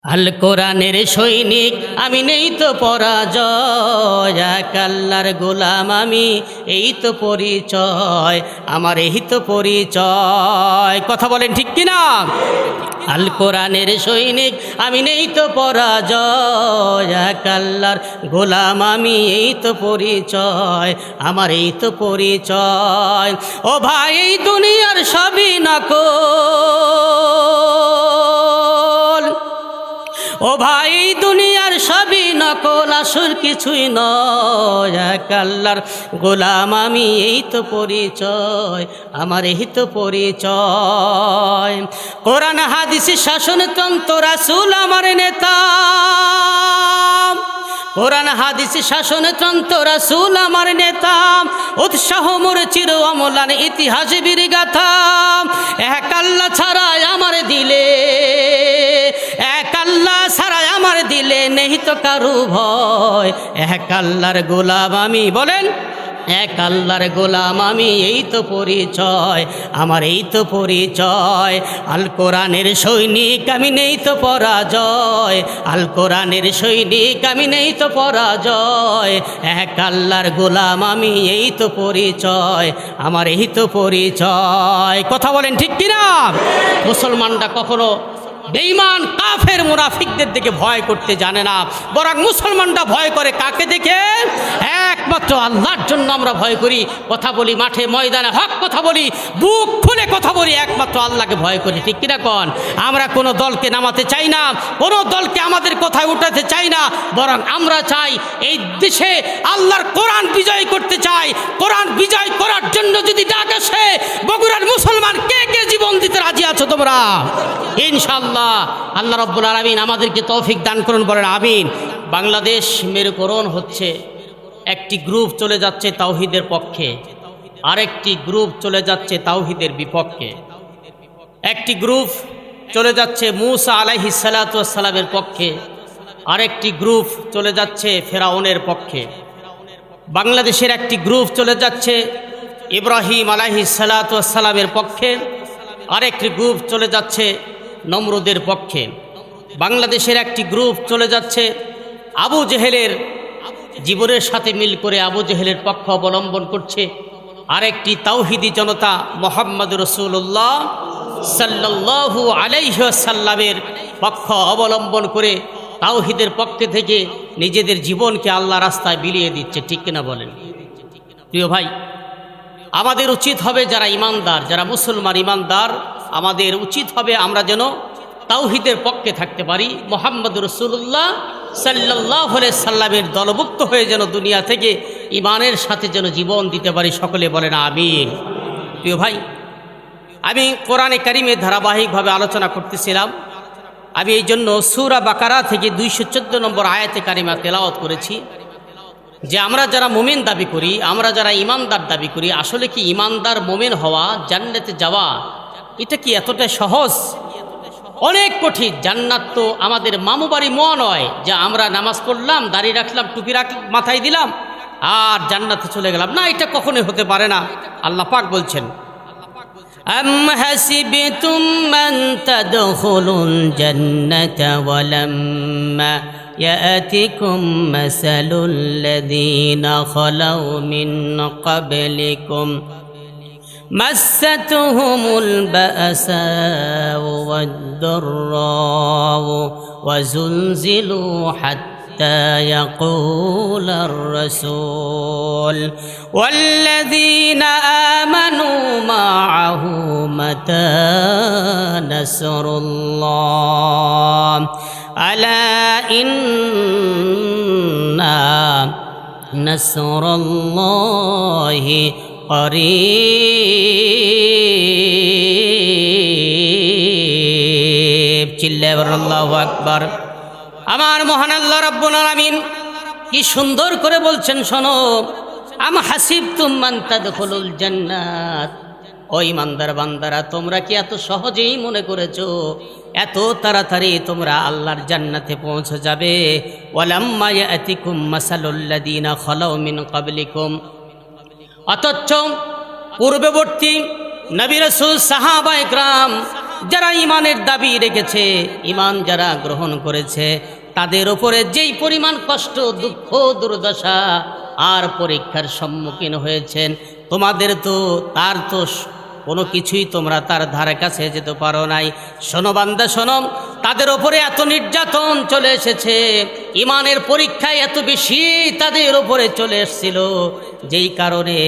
আল কোরআনের সৈনিক আমি, নেই তো পরাজয়, এক আল্লাহর গোলাম আমি, এই তো পরিচয় আমার, এই তো পরিচয়। কথা বলেন ঠিক কিনা? আল কোরআনের সৈনিক আমি, নেই তো পরাজয়, এক আল্লাহর গোলাম আমি, এই তো পরিচয় আমার, এই তো পরিচয়। ও ভাই, এই দুনিয়ার সবই নকল, ও ভাই দুনিয়ার সবই নকল, আসল কিছুই নয়, এক আল্লাহর গোলাম আমি, এই তো পরিচয় আমার, এই তো পরিচয়। কোরআন হাদিসে শাসনতন্ত্র, রাসূল আমার নেতা, কোরআন হাদিসে শাসনতন্ত্র, রাসূল আমার নেতা, উৎসাহ মোর চির অমলান, ইতিহাসে বীর গাথা। এক আল্লাহ ছাড়া আমার দিলে, এক আল্লাহ ছাড়া আমার দিলে, নেই তো কারু ভয়, এক আল্লাহর গোলাম আমি। বলেন, এক আল্লাহর গোলাম আমি, এই তো পরিচয় আমার, এই তো পরিচয়। আল কোরআনের সৈনিক আমি, নেই তো পরাজয়, আল কোরআনের সৈনিক আমি, নেই তো পরাজয়, এক আল্লাহর গোলাম আমি, এই তো পরিচয় আমার, এই তো পরিচয়। কথা বলেন ঠিক কিনা? মুসলমানরা কখনো বেঈমান কাফের মুনাফিকদের দিকে ভয় করতে জানে না, বরং মুসলমানরা ভয় করে কাকে দেখে? একমাত্র আল্লাহর জন্য আমরা ভয় করি। কথা বলি মাঠে ময়দানে, হক কথা বলি, বুক খুলে কথা বলি, একমাত্র আল্লাহকে ভয় করি। ঠিক কিনা কন? আমরা কোনো দলকে নামাতে চাই না, কোনো দলকে আমাদের কথায় উঠাতে চাই না, বরং আমরা চাই এই দেশে আল্লাহর কোরআন বিজয় করতে চাই। কোরআন বিজয় করার জন্য যদি ডাক আসে, বগুড়ার মুসলমান কে কে জীবন দিতে রাজি আছো তোমরা? ইনশাআল্লাহ আল্লাহ রাব্বুল আলামিন আমাদেরকে তৌফিক দান করুন, বলেন আমিন। বাংলাদেশ মেরুকরণ হচ্ছে, একটি গ্রুপ চলে যাচ্ছে তাওহীদের পক্ষে, আরেকটি গ্রুপ চলে যাচ্ছে তাওহীদের বিপক্ষে। একটি গ্রুপ চলে যাচ্ছে মূসা আলাইহিস সালাতু ওয়াস সালামের পক্ষে, আরেকটি গ্রুপ চলে যাচ্ছে ফেরাউনের পক্ষে। বাংলাদেশের একটি গ্রুপ চলে যাচ্ছে ইব্রাহিম আলাইহিস সালাতু ওয়াস সালামের পক্ষে, আরেকটি গ্রুপ চলে যাচ্ছে নমরুদের পক্ষে। বাংলাদেশের একটি গ্রুপ চলে যাচ্ছে আবু জেহেলের জীবনের সাথে মিল করে আবু জেহেলের পক্ষ অবলম্বন করছে, আরেকটি তাওহীদি জনতা মুহাম্মদ রাসূলুল্লাহ সাল্লাল্লাহু আলাইহি ওয়াসাল্লামের পক্ষ অবলম্বন করে তাওহীদের পক্ষে থেকে নিজেদের জীবনকে আল্লাহ রাস্তায় বিলিয়ে দিচ্ছে। ঠিক কিনা বলেন? প্রিয় ভাই, আমাদের উচিত হবে, যারা ইমানদার, যারা মুসলমান ইমানদার, আমাদের উচিত হবে আমরা যেন তাওহীদের পক্ষে থাকতে পারি, মুহাম্মদ রাসূলুল্লাহ সাল্লাল্লাহু আলাইহি সাল্লামের দলভুক্ত হয়ে যেন দুনিয়া থেকে ইমানের সাথে যেন জীবন দিতে পারি। সকলে বলেন আমিন। প্রিয় ভাই, আমি কোরআনে কারিমে ধারাবাহিকভাবে আলোচনা করতেছিলাম। আমি এই জন্য সূরা বাকারা থেকে 214 নম্বর আয়াতে কারিমা তেলাওয়াত করেছি যে আমরা যারা মুমিন দাবি করি, আমরা যারা ইমানদার দাবি করি, আসলে কি ইমানদার মুমিন হওয়া, জান্নাতে যাওয়া, এটা কি এতটা সহজ? অনেক কঠিন। জান্নাত তো আমাদের মামু বাড়ি মোয়া নয়, যে আমরা নামাজ পড়লাম, দাড়ি রাখলাম, টুপি মাথায় দিলাম আর জান্নাতে চলে গেলাম, না, এটা কখনোই হতে পারে না। আল্লাহ পাক বলছেন, আম হাসিবতুম মান তাদখুলুল জান্নাতা ওয়ালাম্মা يأتكم مثل الذين خلوا من قبلكم مستهم البأساء والضراء وزلزلوا حتى يقول الرسول والذين آمنوا معه متى نصر الله ألا إن نصر الله قريب। চিল্লায়ে বলেন আল্লাহু আকবার। আমার মহান আল্লাহ রাব্বুল আলামিন কি সুন্দর করে বলছেন, শোনো, আম হাসিবতুম মান তাদখুলুল জান্নাত, ও ইমানদার বান্দারা, তোমরা কি এত সহজেই মনে করেছো এত তাড়াতাড়ি তোমরা আল্লাহর জান্নাতে পৌঁছে যাবে? ওয়ালাম্মা ইয়াতিকুম মাসালুল্লাযীনা খালাউ মিন ক্বাবলিকুম, অথচ পূর্ববর্তী নবী রাসূল সাহাবা ইকরাম যারা ইমানের দাবি রেখেছে, ইমান যারা গ্রহণ করেছে, তাদের উপরে যেই পরিমাণ কষ্ট, দুঃখ, দুর্দশা আর পরীক্ষার সম্মুখীন হয়েছেন, তোমাদের তো তার তো কোনো কিছুই তোমরা তার ধারে কাছে যেতে পারো নাই। শোনো বান্দা শোনো, তাদের ওপরে এত নির্যাতন চলে এসেছে, ইমানের পরীক্ষায় এত বেশি তাদের ওপরে চলে এসেছিল, যেই কারণে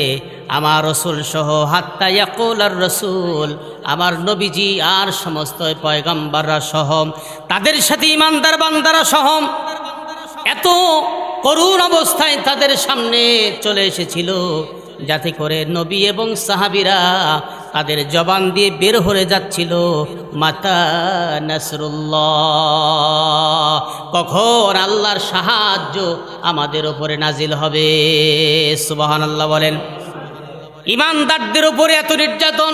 আমার রসুল সহ হাত্তা ইয়াকুল আর রসুল, আমার নবীজি আর সমস্ত পয়গম্বররা সহ, তাদের সাথে ইমানদার বান্দারা সহ এত করুণ অবস্থায় তাদের সামনে চলে এসেছিল, যাতে করে নবী এবং সাহাবীরা তাদের জবান দিয়ে বের হয়ে যাচ্ছিল, মাতা নাসরুল্লাহ, কখন আল্লাহর সাহায্য আমাদের উপরে নাজিল হবে। সুবহানাল্লাহ বলেন। ইমানদারদের উপরে এত নির্যাতন,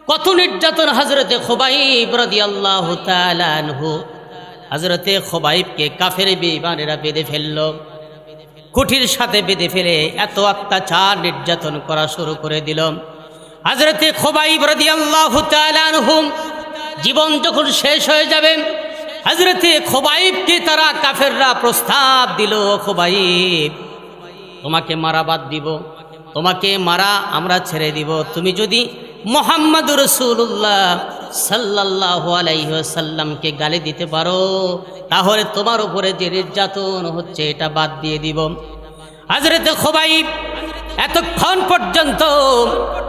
কত নির্যাতন। হযরতে খুবাইব রাদিয়াল্লাহু তাআলা আনহু, হযরতে খুবাইবকে কাফের বেঈমানেরা বেঁধে ফেলল, কুঠির সাথে বেঁধে ফেলে এত অত্যাচার নির্যাতন করা শুরু করে দিল। হযরতে খুবাইব রাদিয়াল্লাহু তাআলা আনহু জীবন যখন শেষ হয়ে যাবে, হযরতে খুবাইবকে তারা কাফেররা প্রস্তাব দিল, খুবাইব তোমাকে মারা বাদ দিব, তোমাকে মারা আমরা ছেড়ে দিব, তুমি যদি মুহাম্মদুর রাসূলুল্লাহ সাল্লাল্লাহু আলাইহি ওয়াসাল্লামকে গালি দিতে পারো, তাহলে তোমার উপরে যে নির্যাতন হচ্ছে এটা বাদ দিয়ে দিব। হযরতে খুবাইব এতক্ষণ পর্যন্ত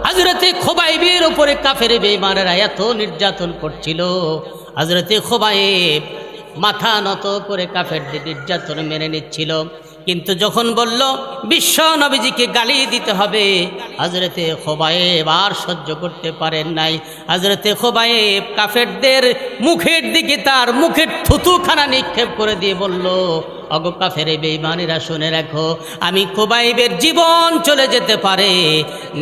হযরতে খুবাইবের উপরে কাফের বেঈমানেরা এত নির্যাতন করছিল, হযরতে খুবাইব মাথা নত করে কাফেরদের নির্যাতন মেনে নিচ্ছিল। কিন্তু যখন বলল বিশ্ব নবীজিকে গালি দিতে হবে, হযরতে খুবাইব আর সহ্য করতে পারেন নাই। হযরতে খুবাইব কাফেরদের মুখের দিকে তার মুখের থুতুখানা নিক্ষেপ করে দিয়ে বলল, অগো কাফের বেঈমানেরা শুনে রাখো, আমি খুবাইবের জীবন চলে যেতে পারে,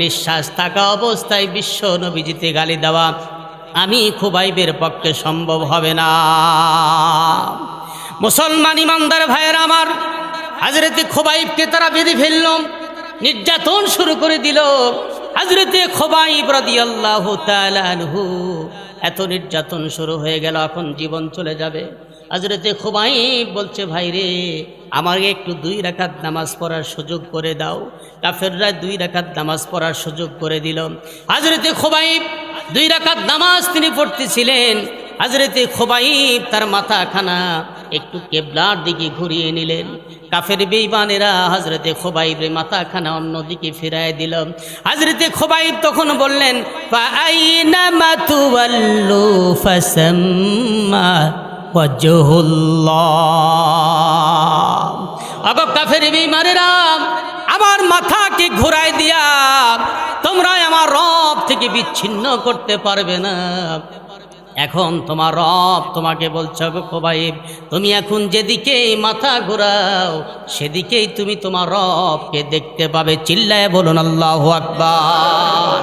নিঃশ্বাস থাকা অবস্থায় বিশ্ব নবীজিতে গালি দেওয়া আমি খুবাইবের পক্ষে সম্ভব হবে না। মুসলমান ইমানদার ভাইয়েরা আমার, হযরতে খুবাইবকে তারা বেঁধে ফেলল, নির্যাতন শুরু করে দিল। হযরতে খুবাইব রাদিয়াল্লাহু তাআলা আনহু এত নির্যাতন শুরু হয়ে গেল, এখন জীবন চলে যাবে। হযরতে খুবাইব বলছে, ভাই রে, আমাকে একটু 2 রাকাত নামাজ পড়ার সুযোগ করে দাও। কাফেররা 2 রাকাত নামাজ পড়ার সুযোগ করে দিল। হযরতে খুবাইব 2 রাকাত নামাজ তিনি পড়তেছিলেন। হযরতে খুবাইব তার মাথাখানা একটু কিবলার দিকে ঘুরিয়ে নিলেন। কাফের বেঈমানেরা হযরতে খুবাইবের মাথাখানা অন্যদিকে ফিরিয়ে দিল। হযরতে খুবাইব তখন বললেন, ফাআইনামা তুওয়াল্লু ফাসাম্মা ওয়াজহুল্লাহ। আগো কাফের বেঈমানেরা, আমার মাথাকে ঘুরায় দিয়া তোমরা আমার রব থেকে বিচ্ছিন্ন করতে পারবে না। এখন তোমার রব তোমাকে বলছো, গো খুবাইব, তুমি এখন যেদিকে মাথা ঘোরাও সেদিকেই তুমি তোমার রবকে দেখতে পাবে। চিল্লায় বলুন আল্লাহু আকবার।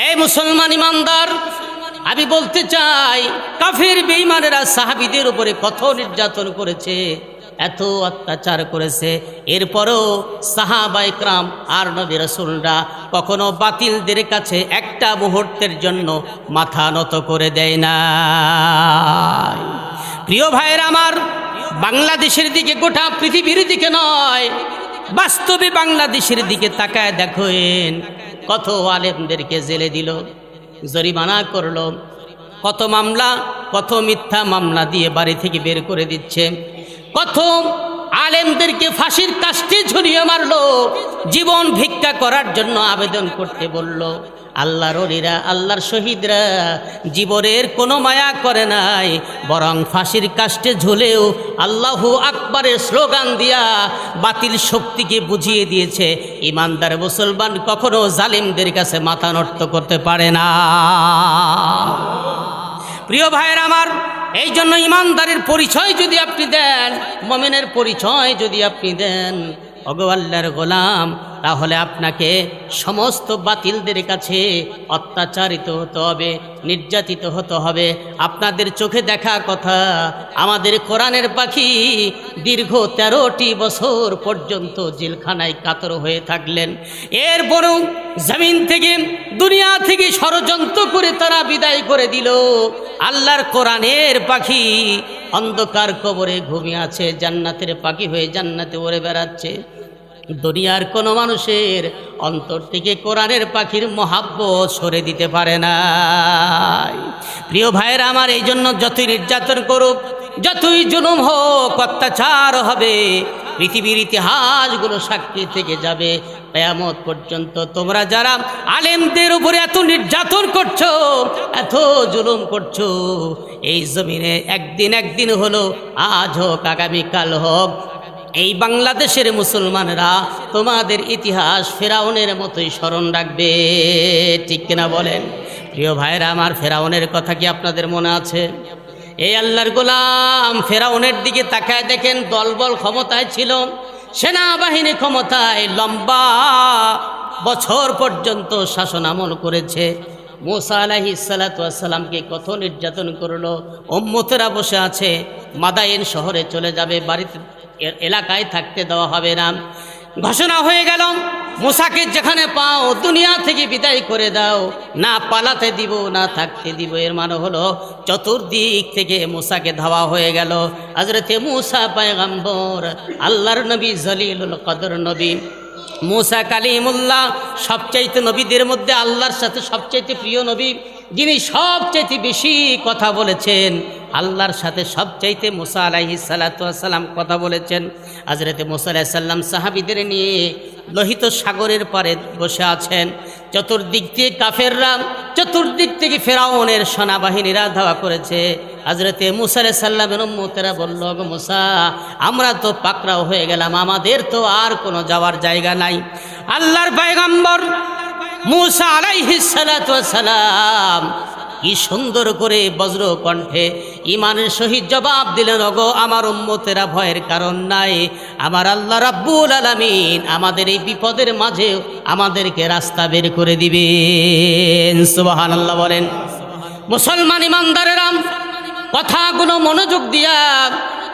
এই মুসলমান ইমানদার, আমি বলতে চাই, কাফের বেঈমানেরা সাহাবীদের উপরে কত নির্যাতন করেছে, এত অত্যাচার করেছে, এরপরও সাহাবায়ে কেরাম আর নবী রাসূলরা কখনো বাতিলদের কাছে একটা মুহূর্তের জন্য মাথা নত করে দেয় না। প্রিয় ভাইয়েরা আমার, বাংলাদেশের দিকে, গোটা পৃথিবীর দিকে নয়, বাস্তবে বাংলাদেশের দিকে তাকায় দেখেন, কত আলেমদেরকে জেলে দিল, জরিমানা করলো, কত মামলা, কত মিথ্যা মামলা দিয়ে বাড়ি থেকে বের করে দিচ্ছে, কত আলেমদেরকে ফাঁসির কাস্টে ঝুলিয়ে মারলো, জীবন ভিক্ষা করার জন্য আবেদন করতে বলল। আল্লাহর ওলিরা, আল্লাহর শহীদরা জীবনের কোনো মায়া করে নাই, বরং ফাঁসির কাস্টে ঝুলেও আল্লাহু আকবারের স্লোগান দিয়া বাতিল শক্তিকে বুঝিয়ে দিয়েছে, ইমানদার মুসলমান কখনো জালিমদের কাছে মাথা নত করতে পারে না। প্রিয় ভাইয়ের আমার, এই জন্য ইমানদারের পরিচয় যদি আপনি দেন, মুমিনের পরিচয় যদি আপনি দেন, ওগো আল্লাহর গোলাম, তাহলে আপনাকে সমস্ত বাতিলদের কাছে অত্যাচারিত হতে হবে, নির্যাতিত হতে হবে। আপনাদের চোখে দেখা কথা, আমাদের কোরআনের পাখি দীর্ঘ 13টি বছর পর্যন্ত জেলখানায় কাতর হয়ে থাকলেন। এরপরও জমিন থেকে, দুনিয়া থেকে ষড়যন্ত্র করে তারা বিদায় করে দিল। আল্লাহর কোরআনের পাখি অন্ধকার কবরে ঘুমিয়ে আছে, জান্নাতের পাখি হয়ে জান্নাতে উড়ে বেড়াচ্ছে। দুনিয়ার কোনো মানুষের অন্তর থেকে কোরআনের পাখির মহাব্বত সরে দিতে পারে না। প্রিয় ভাইয়েরা আমার, এই জন্য যতই নির্যাতন করুক, যতই জুলুম হোক, অত্যাচার হবে, পৃথিবীর ইতিহাসগুলো সাক্ষী থেকে যাবে কিয়ামত পর্যন্ত। তোমরা যারা আলেমদের উপরে এত নির্যাতন করছো, এত জুলুম করছো, এই জমিনে একদিন হলো, আজ হোক আগামীকাল হোক, এই বাংলাদেশের মুসলমানরা তোমাদের ইতিহাস ফেরাউনের মতোই স্মরণ রাখবে। ঠিক কিনা বলেন? প্রিয় ভাইরা আমার, ফেরাউনের কথা কি আপনাদের মনে আছে? এই আল্লাহর গোলাম ফেরাউনের দিকে তাকায় দেখেন, দলবল ক্ষমতায় ছিল, সেনাবাহিনী ক্ষমতায়, লম্বা বছর পর্যন্ত শাসন আমল করেছে। মুসা আলাইহিস সালাতু ওয়াস সালামকে কত নির্যাতন করলো। উম্মতেরা বসে আছে, মাদায়েন শহরে চলে যাবে, বাড়িতে এলাকায় থাকতে দেওয়া হবে না। ঘোষণা হয়ে গেল, মুসাকে যেখানে পাও দুনিয়া থেকে বিদায় করে দাও, না পালাতে দিব না থাকতে দিব। এর মানে হলো চতুর্দিক থেকে মুসাকে ধাওয়া হয়ে গেল। হযরতে মুসা পয়গম্বর, আল্লাহর নবী, জলিলুল কদর নবী মুসা কালিমুল্লাহ, সবচাইতে নবীদের মধ্যে আল্লাহর সাথে সবচাইতে প্রিয় নবী, যিনি সবচাইতে বেশি কথা বলেছেন আল্লাহর সাথে, সবচাইতে মুসা আলাইহিস সালাতু ওয়াস সালাম কথা বলেছেন। হযরতে মুসা আলাইহিস সালাম সাহাবীদের নিয়ে লোহিত সাগরের পারে বসে আছেন। চতুর্দিক থেকে কাফেররা, চতুর্দিক থেকে ফেরাউনের সেনাবাহিনীরা ধাওয়া করেছে। হযরতে মুসা আলাইহিস সালামের উম্মতেরা বলল, গো মুসা, আমরা তো পাকড়াও হয়ে গেলাম, আমাদের তো আর কোনো যাওয়ার জায়গা নাই। আল্লাহর পয়গম্বর মুসা আলাইহিস সালাতু ওয়াস সালাম কি সুন্দর করে বজ্র কণ্ঠে ঈমানের সহিত জবাব দিলেন, ওগো আমার উম্মতেরা, ভয়ের কারণ নাই, আমার আল্লাহ রাব্বুল আলামিন আমাদের এই বিপদের মাঝে আমাদেরকে রাস্তা বের করে দিবেন। সুবহানাল্লাহ বলেন। মুসলমান ইমানদারেরা, কথাগুলো মনোযোগ দিয়া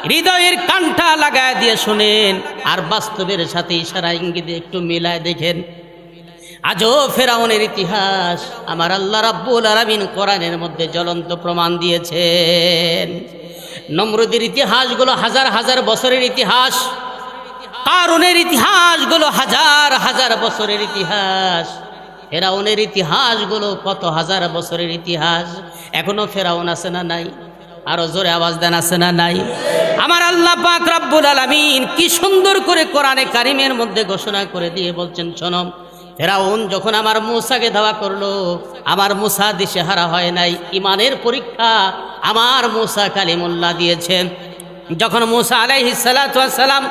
হৃদয়ের কানটা লাগায় দিয়ে শুনেন, আর বাস্তবের সাথে ইশারা ইঙ্গিতে একটু মিলায় দেখেন। আজও ফেরাউনের ইতিহাস আমার আল্লাহ রাব্বুল আলামিন কোরআনের মধ্যে জ্বলন্ত প্রমাণ দিয়েছেন। নমরুদের ইতিহাসগুলো হাজার হাজার বছরের ইতিহাস, কারুনের ইতিহাসগুলো হাজার হাজার বছরের ইতিহাস, ফেরাউনের ইতিহাসগুলো কত হাজার বছরের ইতিহাস। এখনো ফেরাউন আছে না নাই? আরো জোরে আওয়াজ দেন, আছে না নাই? আমার আল্লাহ পাক রব্বুল আলামিন কি সুন্দর করে কোরআনে কারিমের মধ্যে ঘোষণা করে দিয়ে বলছেন, শোনো, ফেরাউন যখন আমার মুসাকে ধাওয়া করলো, আমার মুসা দিশেহারা হয় নাই, ইমানের পরীক্ষা আমার মুসা কালিমুল্লাহ দিয়েছেন। যখন মুসা আলাইহিস সালাতু ওয়াস সালাম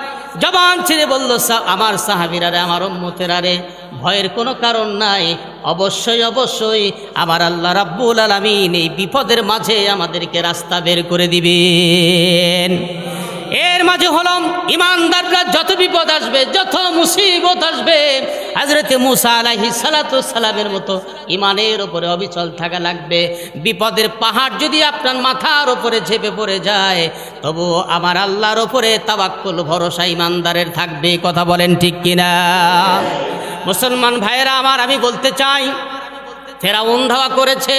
জবান ছেড়ে বলল, আমার সাহাবীরা রে, আমার উম্মতেরা রে, ভয়ের কোনো কারণ নাই, অবশ্যই অবশ্যই আমার আল্লাহ রাব্বুল আলামিন এই বিপদের মাঝে আমাদেরকে রাস্তা বের করে দিবেন। এর মাঝে হলাম ইমানদাররা, যত বিপদ আসবে, যত মুসিবত আসবে, হযরতে মুসা আলাইহিস সালাতু ওয়াস সালামের মতো ইমানের উপরে অবিচল থাকা লাগবে। বিপদের পাহাড় যদি আপনার মাথার উপরে ঝেঁপে পড়ে যায়, তবু আমার আল্লাহর উপরে তাওয়াক্কুল, ভরসা ইমানদারের থাকবে। কথা বলেন ঠিক কিনা? মুসলমান ভাইয়েরা আমার, আমি বলতে চাই, ফেরাউন ধাওয়া করেছে।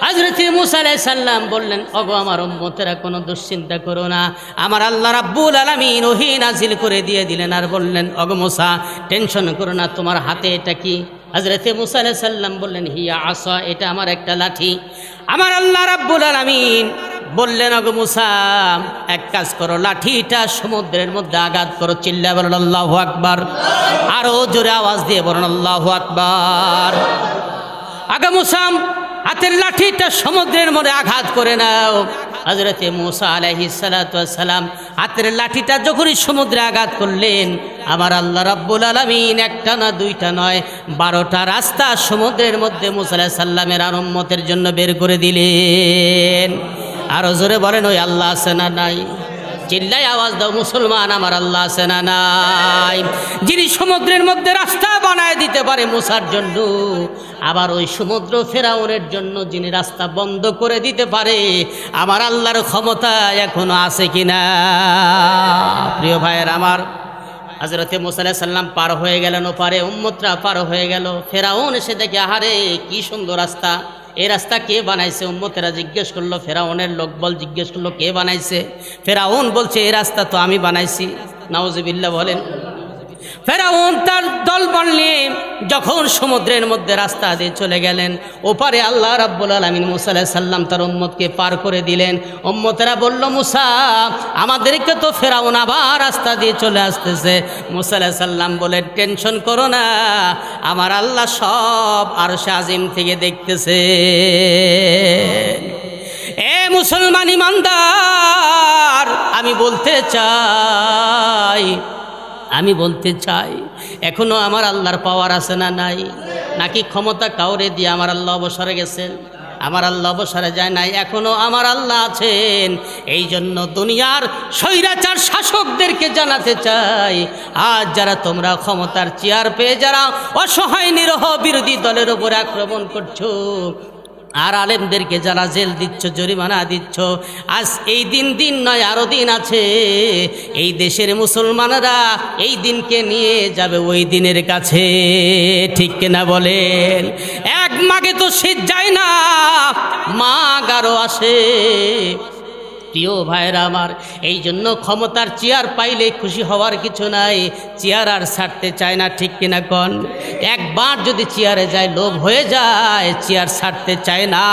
হযরতে মুসা আলাইহিস সালাম বললেন, ওগো আমার উম্মতেরা, কোনো দুশ্চিন্তা করো না, আমার আল্লাহ রাব্বুল আলামিন ওহী নাজিল করে দিয়ে দিলেন, আর বললেন, ওগো মুসা, টেনশন করো না, তোমার হাতে এটা কি? হযরতে মুসা আলাইহিস সালাম বললেন, হিয়া আসা, এটা আমার একটা লাঠি। আমার আল্লাহ রাব্বুল আলামিন বললেন, ওগো মুসা, এক কাজ করো, লাঠিটা সমুদ্রের মধ্যে আঘাত করো। চিল্লায়ে বলুন আল্লাহু আকবার। আরো জোরে আওয়াজ দিয়ে বলুন আল্লাহু আকবার। আগা মুসা হাতের লাঠিটা সমুদ্রের মধ্যে আঘাত করে নাও। হযরতে মুসা আলাইহিস সালাতু ওয়াস সালাম হাতের লাঠিটা যখনই সমুদ্রে আঘাত করলেন, আমার আল্লাহ রাব্বুল আলামিন একটা না দুইটা নয়, 12টা রাস্তা সমুদ্রের মধ্যে মুসা আলাইহিস সালামের আর উম্মতের জন্য বের করে দিলেন। আরো জোরে বলেন, ওই আল্লাহ আছে না নাই? চিল্লাই আওয়াজ দাও মুসলমান, আমার আল্লাহ আছে না নাই? যিনি সমুদ্রের মধ্যে রাস্তা বানায় দিতে পারে মুসার জন্য, আবার ওই সমুদ্র ফেরাউনের জন্য যিনি রাস্তা বন্ধ করে দিতে পারে, আমার আল্লাহর ক্ষমতা এখনো আছে কিনা? প্রিয় ভাইয়ের আমার, হযরতে মুসা আলাইহিস সালাম পার হয়ে গেলেন ওপারে, উম্মতরা পার হয়ে গেল। ফেরাউন এসে দেখে আহারে কি সুন্দর রাস্তা, এই রাস্তা কে বানাইছে? উম্মতেরা জিজ্ঞেস করলো, ফেরাউনের লোকবল জিজ্ঞেস করলো কে বানাইছে? ফেরাউন বলছে এই রাস্তা তো আমি বানাইছি। নাউজুবিল্লাহ বলেন। ফেরাউন তার দলবল নিয়ে যখন সমুদ্রের মধ্যে রাস্তা দিয়ে চলে গেলেন, ওপারে আল্লাহ রাব্বুল আলামিন মুসা আলাইহিস সালাম তার উম্মতকে পার করে দিলেন। উম্মতেরা বলল, মুসা আমাদেরকে তো ফেরাউন আবার রাস্তা দিয়ে চলে আসতেছে। মুসা আলাইহিস সালাম বলে, টেনশন করো না, আমার আল্লাহ সব আরশে আজিম থেকে দেখতেছে। এ মুসলমান ইমানদার, আমি বলতে চাই এখনো আমার আল্লাহর পাওয়ার আছে না নাই? নাকি ক্ষমতা কাউরে দিয়ে আমার আল্লাহ অবসরে গেছেন? আমার আল্লাহ অবসরে যায় নাই, এখনো আমার আল্লাহ আছেন। এই জন্য দুনিয়ার স্বৈরাচার শাসকদেরকে জানাতে চাই, আজ যারা তোমরা ক্ষমতার চেয়ার পেয়ে যারা অসহায় নিরহ বিরোধী দলের উপর আক্রমণ করছো, আর আলেমদেরকে যারা জেল দিচ্ছ, জরিমানা দিচ্ছ, আজ এই দিন নয় আরো দিন আছে। এই দেশের মুসলমানরা এই দিনকে নিয়ে যাবে ওই দিনের কাছে, ঠিক কিনা বলেন? এক মাঘে তো শীত যায় না, মাঘ আরো আসে। প্রিয় ভাইরা আমার, এই জন্য ক্ষমতার চেয়ার পাইলে খুশি হওয়ার কিছু নাই, চেয়ার আর ছাড়তে চায় না, ঠিক কিনা কন? একবার যদি চেয়ারে যায় লোভ হয়ে যায়, চেয়ার ছাড়তে চায় না।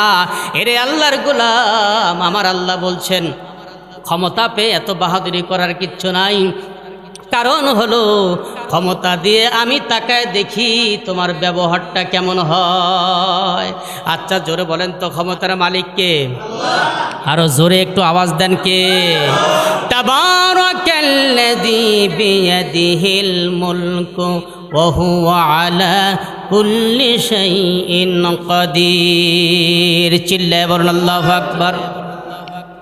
এরে আল্লাহর গোলাম, আমার আল্লাহ বলছেন ক্ষমতা পেয়ে এত বাহাদুরি করার কিচ্ছু নাই। কারণ হলো ক্ষমতা দিয়ে আমি তাকায় দেখি তোমার ব্যবহারটা কেমন হয়। আচ্ছা জোরে বলেন তো, ক্ষমতার মালিক কে? আরো জোরে একটু আওয়াজ দেন, কে? তাবারাকাল্লাযী বিয়াদিহিল মুলকু ওয়া হুয়া আলা কুল্লি শাইইন কাদির। চিল্লায়ে বলুন আল্লাহু আকবার।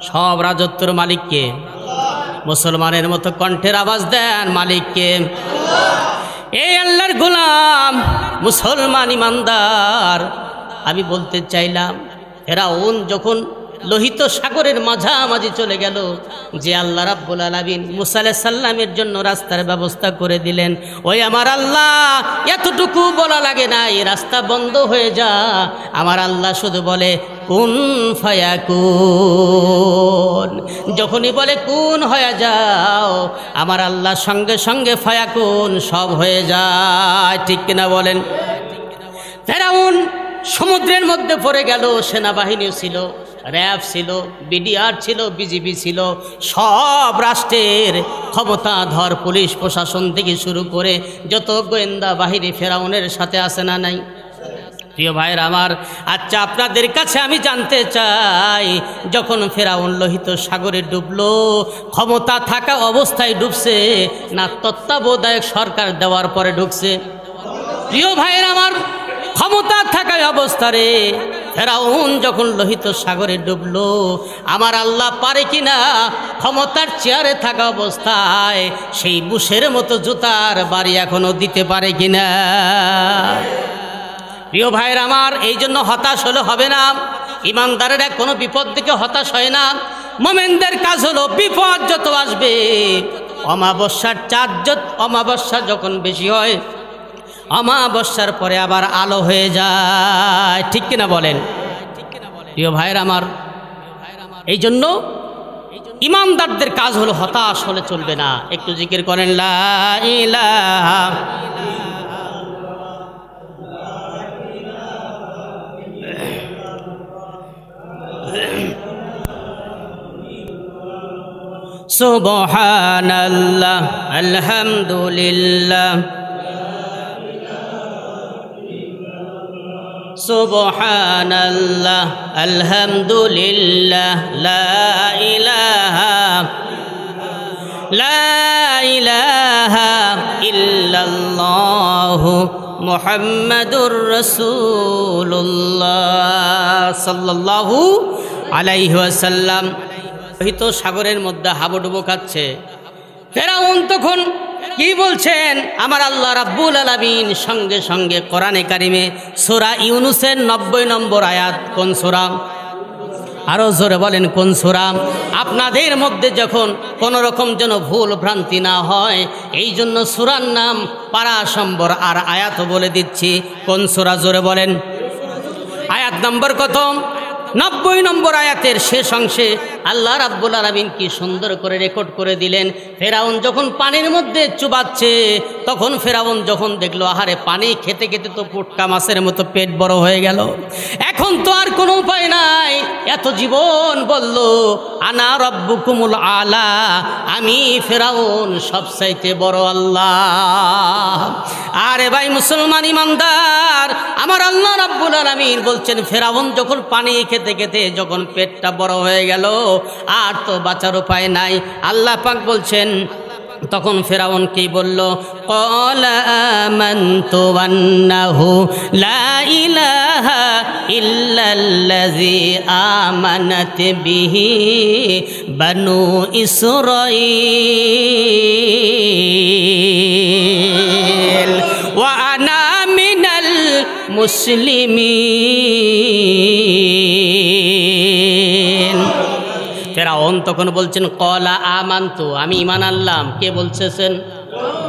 সব রাজত্বের মালিক কে? মুসলমানের মতো কণ্ঠের আওয়াজ দেন, মালিককে। এই আল্লাহর গোলাম মুসলমান ইমানদার, আমি বলতে চাইলাম ফেরাউন যখন লোহিত সাগরের মাঝামাঝি চলে গেল, যে আল্লাহ রাব্বুল আলামিন মুসা আলাইহিস সালামের জন্য রাস্তার ব্যবস্থা করে দিলেন, ওই আমার আল্লাহ এতটুকু বলা লাগে না এই রাস্তা বন্ধ হয়ে যা। আমার আল্লাহ শুধু বলে কুন ফায়াকুন। যখনই বলে কুন হয়ে যাও, আমার আল্লাহ সঙ্গে সঙ্গে ফায়াকুন সব হয়ে যায়, ঠিক কিনা বলেন? ফেরাউন সমুদ্রের মধ্যে পড়ে গেল, সেনাবাহিনীও ছিল, র্যাব ছিল, বিডিআর ছিল, বিজিবি ছিল, সব রাষ্ট্রের ক্ষমতাধর পুলিশ প্রশাসন থেকে শুরু করে যত গোয়েন্দা বাহিনী ফেরাউনের সাথে আছে না নাই? প্রিয় ভাইয়ের আমার, আচ্ছা আপনাদের কাছে আমি জানতে চাই, যখন ফেরাউন লোহিত সাগরে ডুবলো, ক্ষমতা থাকা অবস্থায় ডুবছে না তত্ত্বাবধায়ক সরকার দেওয়ার পরে ঢুকছে? প্রিয় ভাইয়ের আমার, ক্ষমতা থাকায় অবস্থারে ফেরাউন যখন লোহিত সাগরে ডুবলো, আমার আল্লাহ পারে কিনা ক্ষমতার চেয়ারে থাকা অবস্থায় সেই বুশের মতো জুতার বাড়ি এখনো দিতে পারে কিনা? প্রিয় ভাইয়ের আমার, এই জন্য হতাশ হলে হবে না। ইমানদারেরা কোনো বিপদ থেকে হতাশ হয় না। মোমেনদের কাজ হলো বিপদ যত আসবে, অমাবস্যা যখন বেশি হয়, অমাবস্যার পরে আবার আলো হয়ে যায়, ঠিক কিনা বলেন? প্রিয় ভাইয়ের আমার, এই জন্য ইমানদারদের কাজ হলো হতাশ হলে চলবে না। একটু জিকির করেন লা ইলাহা সুবহানাল্লাহ আলহামদুলিল্লাহ সুবহানাল্লাহ আলহামদুলিল্লাহ লা ইলাহা ইল্লাল্লাহ মুহাম্মাদুর রাসূলুল্লাহ সাল্লাল্লাহু আলাইহি ওয়াসাল্লাম। লোহিত সাগরের মধ্যে হাবুডুবু খাচ্ছে। ফেরাউন তখন কি বলছেন? আমার আল্লাহ রাব্বুল আলামিন সঙ্গে সঙ্গে কোরআনে কারিমে সূরা ইউনূসের 90 নম্বর আয়াত, কোন সূরা? আরো জোরে বলেন কোন সূরা? আপনাদের মধ্যে যখন কোন রকম যেন ভুল ভ্রান্তি না হয় এই জন্য সূরার নাম, পারা সম্বর আর আয়াত বলে দিচ্ছি। কোন সূরা? জোরে বলেন। আয়াত নম্বর কত? 90 নম্বর আয়াতের শেষ অংশে আল্লাহ রাব্বুল আলামিন কি সুন্দর করে রেকর্ড করে দিলেন। ফেরাউন যখন পানির মধ্যে চুবাচ্ছে তখন ফেরাউন যখন দেখলো আহারে পানি খেতে খেতে তো পুটকা মাছের মতো পেট বড় হয়ে গেল, এখন তো আর কোনো উপায় নাই। এত জীবন বলল আনা রব্বুকুমুল আলা, আমি ফেরাউন সবচাইতে বড় আল্লাহ। আরে ভাই মুসলমান ইমানদার, আমার আল্লাহ রাব্বুল আলামিন বলছেন ফেরাউন যখন পানি খেতে খেতে যখন পেটটা বড় হয়ে গেল আর তো বাঁচার উপায় নাই, আল্লাহ পাক বলছেন তখন ফেরাউন কি বলল? ক্বালা আমানতু আন্নাহু লা ইলাহা ইল্লাল্লাযী আমানাত বিহি বানু ইসরাঈল ওয়া আনা মিনাল মুসলিমিন। ফেরাউন তখন বলছেন ক্বালা আমানতু, আমি ঈমান আনলাম। কে বলতেছেন?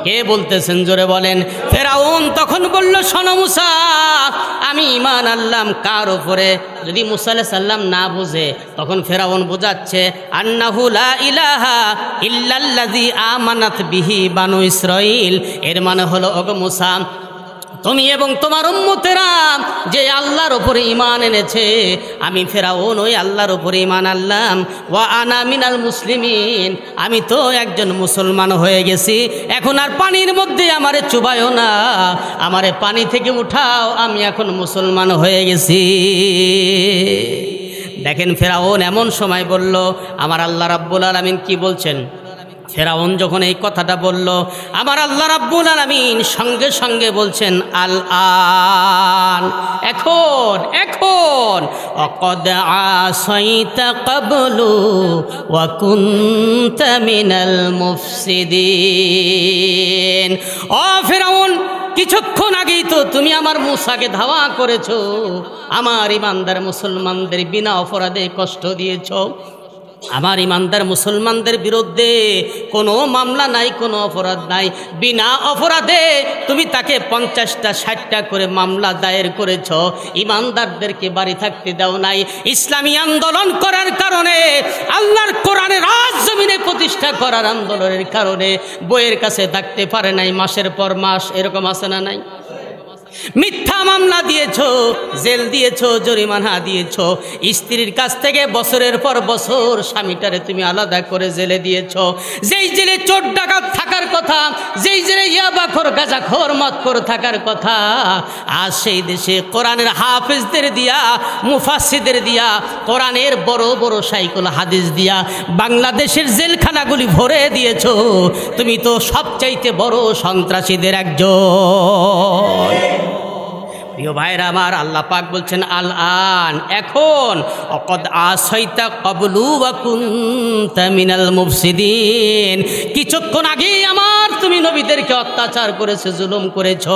কে বলতেছেন? জোরে বলেন। ফেরাউন তখন বলল শোনো মুসা, আমি ঈমান আনলাম কার উপরে? যদি মুসা আলাইহিস সালাম না বুঝে তখন ফেরাউন বোঝাচ্ছে আন্নাহু লা ইলাহা ইল্লাল্লাযী আমানাত বিহি বানু ইসরাঈল। এর মানে হলো ওগো মুসা, তুমি এবং তোমার উম্মতেরা যে আল্লাহর উপরে ঈমান এনেছে, আমি ফেরাউন ওই আল্লাহর উপরে ঈমান আনলাম। ওয়া আনা মিনাল মুসলিমিন, আমি তো একজন মুসলমান হয়ে গেছি। এখন আর পানির মধ্যে আমারে চুবায়ও না, আমারে পানি থেকে উঠাও, আমি এখন মুসলমান হয়ে গেছি। দেখেন ফেরাউন এমন সময় বলল, আমার আল্লাহ রাব্বুল আলামিন কি বলছেন? ফেরাউন যখন এই কথাটা বলল আমার আল্লাহ রাব্বুল আলামিন সঙ্গে সঙ্গে বলছেন আল আন, এখন এখন অকদ আসাইতা ক্বাবলু ওয়া কুনতা মিনাল মুফসিদিন। ও ফেরাউন, কিছুক্ষণ আগেই তো তুমি আমার মুসাকে ধাওয়া করেছো, আমার ইমানদার মুসলমানদের বিনা অপরাধে কষ্ট দিয়েছো। আমার ইমানদার মুসলমানদের বিরুদ্ধে কোনো মামলা নাই, কোনো অপরাধ নাই, বিনা অপরাধে তুমি তাকে 50টা 60টা করে মামলা দায়ের করেছ। ইমানদারদেরকে বাড়ি থাকতে দাও নাই। ইসলামী আন্দোলন করার কারণে, আল্লাহর কোরআনের রাজ জমিনে প্রতিষ্ঠা করার আন্দোলনের কারণে বইয়ের কাছে থাকতে পারে নাই মাসের পর মাস। এরকম আছে না নাই? মিথ্যা মামলা দিয়েছো, জেল দিয়েছো, জরিমানা দিয়েছো। স্ত্রীর কাছ থেকে বছরের পর বছর স্বামীটারে তুমি আলাদা করে জেলে দিয়েছো। যেই জেলে চোর ডাকাত থাকার কথা, যেই জেলে ইয়াবাখোর গাঁজাখোর মদখোর থাকার কথা, আজ সেই দেশে কোরআনের হাফেজদের দিয়া, মুফাসসিরদের দিয়া, কোরআনের বড় বড় শাইখুল হাদিস দিয়া বাংলাদেশের জেলখানাগুলি ভরে দিয়েছো। তুমি তো সবচাইতে বড় সন্ত্রাসীদের একজন। প্রিয় ভাইরা আমার, আল্লাহ পাক বলছেন আল আন, এখন অকদ আসাইতা ক্বাবলু ওয়া কুনতা মিনাল মুফসিদিন। কিছুক্ষণ আগে আমার তুমি নবীদেরকে অত্যাচার করেছো, জুলুম করেছো,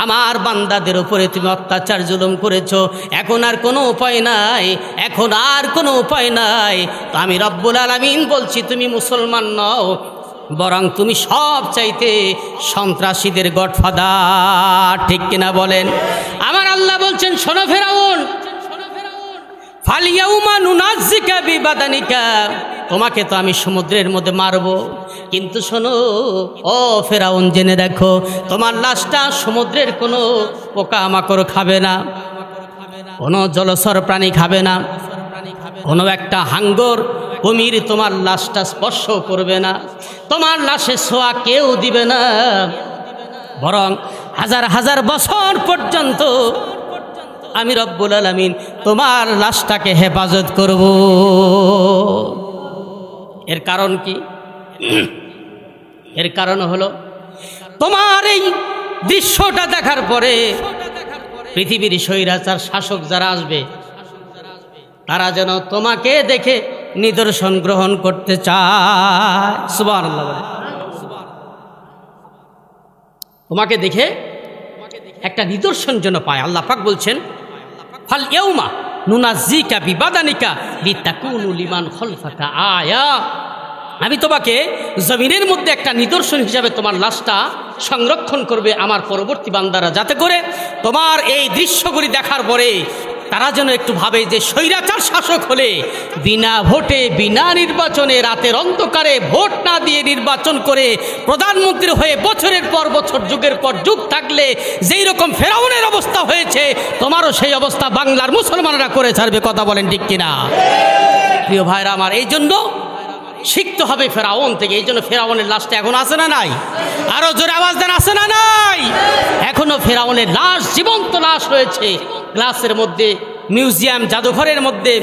আমার বান্দাদের উপরে তুমি অত্যাচার জুলুম করেছো। এখন আর কোনো উপায় নাই, এখন আর কোনো উপায় নাই। তো আমি রব্বুল আলামিন বলছি তুমি মুসলমান নও, বরং তুমি সব চাইতে সন্ত্রাসীদের গডফাদার। ঠিক কিনা বলেন? আমার আল্লাহ বলছেন শোনো ফেরাউন, ফালিয়াউমা নুনাজ্জিকা বিবাদানিকা, তোমাকে তো আমি সমুদ্রের মধ্যে মারব, কিন্তু শোনো ও ফেরাউন, জেনে দেখো তোমার লাশটা সমুদ্রের কোনো পোকামাকড় খাবে না, কোনো জলচর প্রাণী খাবে না, কোনো একটা হাঙ্গর কুমির তোমার লাশটা স্পর্শ করবে না, তোমার লাশে ছোঁয়া কেউ দিবে না, বরং হাজার হাজার বছর পর্যন্ত আমি রব্বুল আলামিন তোমার লাশটাকে হেফাজত করব। এর কারণ কি? এর কারণ হলো তোমার এই দৃশ্যটা দেখার পরে পৃথিবীর স্বৈরাচার শাসক যারা আসবে তারা যেন তোমাকে দেখে নিদর্শন গ্রহণ করতে চায়। সুবহানাল্লাহ। তোমাকে দেখে একটা নিদর্শন যেন পায়। আল্লাহ পাক বলছেন, ফাল ইয়াউমা নুনাজ্জিকা বিবাদানিকা লিতাকুনু লিমান খালফাকা আয়া। আমি তোমাকে জমিনের মধ্যে একটা নিদর্শন হিসাবে তোমার লাশটা সংরক্ষণ করবে আমার পরবর্তী বান্দারা, যাতে করে তোমার এই দৃশ্যগুলি দেখার পরে তারা যেন একটু ভাবে যে স্বৈরাচার শাসক হলে বিনা ভোটে বিনা নির্বাচনে রাতের অন্ধকারে ভোট না দিয়ে নির্বাচন করে প্রধানমন্ত্রী হয়ে বছরের পর বছর যুগের পর যুগ থাকলে যেই রকম ফেরাউনের অবস্থা হয়েছে তোমারও সেই অবস্থা বাংলার মুসলমানরা করে ছাড়বে। কথা বলেন ঠিক কিনা? প্রিয় ভাইরা আমার, এই জন্য শিখতে হবে ফেরাউন থেকে। এই জন্য ফেরাউনের লাশটা এখন আছে না নাই? আরো জোরে আওয়াজ দেন, আছে না নাই? এখনো ফেরাউনের লাশ জীবন্ত লাশ রয়েছে গ্লাসের মধ্যে, মিউজিয়াম জাদুঘরের মধ্যে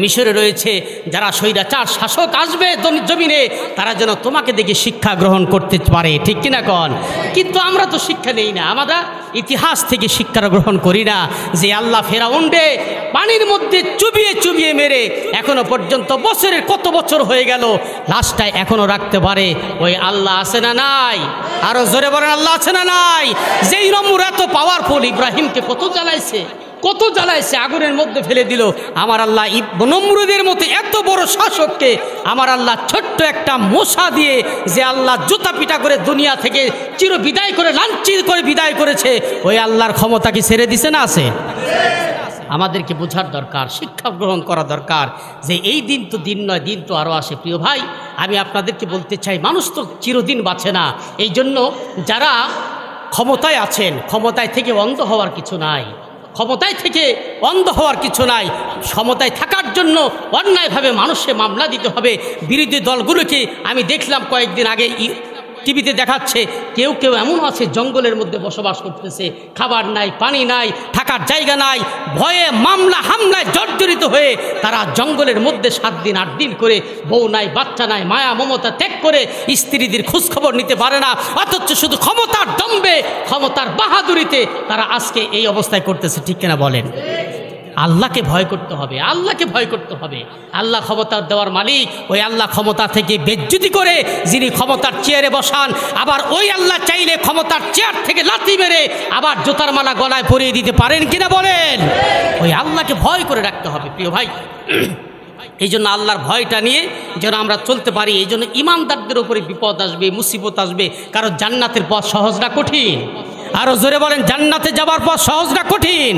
মিশরে রয়েছে। যারা স্বৈরাচার শাসক আসবে জমিনে তারা যেন তোমাকে দেখে শিক্ষা গ্রহণ করতে পারে, ঠিক কিনা কন? কিন্তু আমরা তো শিক্ষা নেই না, আমরা ইতিহাস থেকে শিক্ষা গ্রহণ করি না যে আল্লাহ ফেরাউনকে পানির মধ্যে চুবিয়ে চুবিয়ে মেরে এখনো পর্যন্ত বছরের কত বছর হয়ে গেল লাশটায় এখনো রাখতে পারে। ওই আল্লাহ আছে না নাই? আরো জোরে বলেন, আল্লাহ আছে না নাই? যেই নমরুদ এত পাওয়ারফুল, ইব্রাহিমকে কত জ্বালাইছে, কত জ্বালাইছে, আগুনের মধ্যে ফেলে দিল। আমার আল্লাহ নমরুদের মতো এত বড় শাসককে আমার আল্লাহ ছোট্ট একটা মশা দিয়ে যে আল্লাহ জুতা পিটা করে দুনিয়া থেকে চির বিদায় করে লাঞ্ছিত করে বিদায় করেছে, ওই আল্লাহর ক্ষমতা কি ছেড়ে দিছে না? আছে। আমাদেরকে বোঝার দরকার, শিক্ষা গ্রহণ করা দরকার যে এই দিন তো দিন নয়, দিন তো আরও আসে। প্রিয় ভাই, আমি আপনাদেরকে বলতে চাই, মানুষ তো চিরদিন বাঁচে না। এই জন্য যারা ক্ষমতায় আছেন, ক্ষমতায় থেকে অন্ধ হওয়ার কিছু নাই, ক্ষমতায় থেকে অন্ধ হওয়ার কিছু নাই। ক্ষমতায় থাকার জন্য অন্যায়ভাবে মানুষে মামলা দিতে হবে। বিরোধী দলগুলোকে আমি দেখলাম কয়েকদিন আগে টিভিতে দেখাচ্ছে, কেউ কেউ এমন আছে জঙ্গলের মধ্যে বসবাস করতেছে, খাবার নাই, পানি নাই, থাকার জায়গা নাই, ভয়ে মামলা হামলায় জর্জরিত হয়ে তারা জঙ্গলের মধ্যে 7 দিন 8 দিন করে বউ নাই, বাচ্চা নাই, মায়া মমতা ত্যাগ করে স্ত্রীদের খোঁজখবর নিতে পারে না। অথচ শুধু ক্ষমতার দম্ভে, ক্ষমতার বাহাদুরিতে তারা আজকে এই অবস্থায় করতেছে, ঠিক কিনা বলেন? আল্লাহকে ভয় করতে হবে, আল্লাহকে ভয় করতে হবে। আল্লাহ ক্ষমতা দেওয়ার মালিক। ওই আল্লাহ ক্ষমতা থেকে বেজ্জুতি করে যিনি ক্ষমতার চেয়ারে বসান, আবার ওই আল্লাহ চাইলে ক্ষমতার চেয়ার থেকে লাথি মেরে আবার জুতার মালা গলায় পরিয়ে দিতে পারেন কিনা বলেন? ওই আল্লাহকে ভয় করে রাখতে হবে প্রিয় ভাই। এই জন্য আল্লাহর ভয়টা নিয়ে যেন আমরা চলতে পারি। এই জন্য ইমানদারদের উপরে বিপদ আসবে, মুসিবত আসবে, কারণ জান্নাতের পথ সহজ না কঠিন? আরো জোরে বলেন, জান্নাতে যাবার পথ সহজ না কঠিন?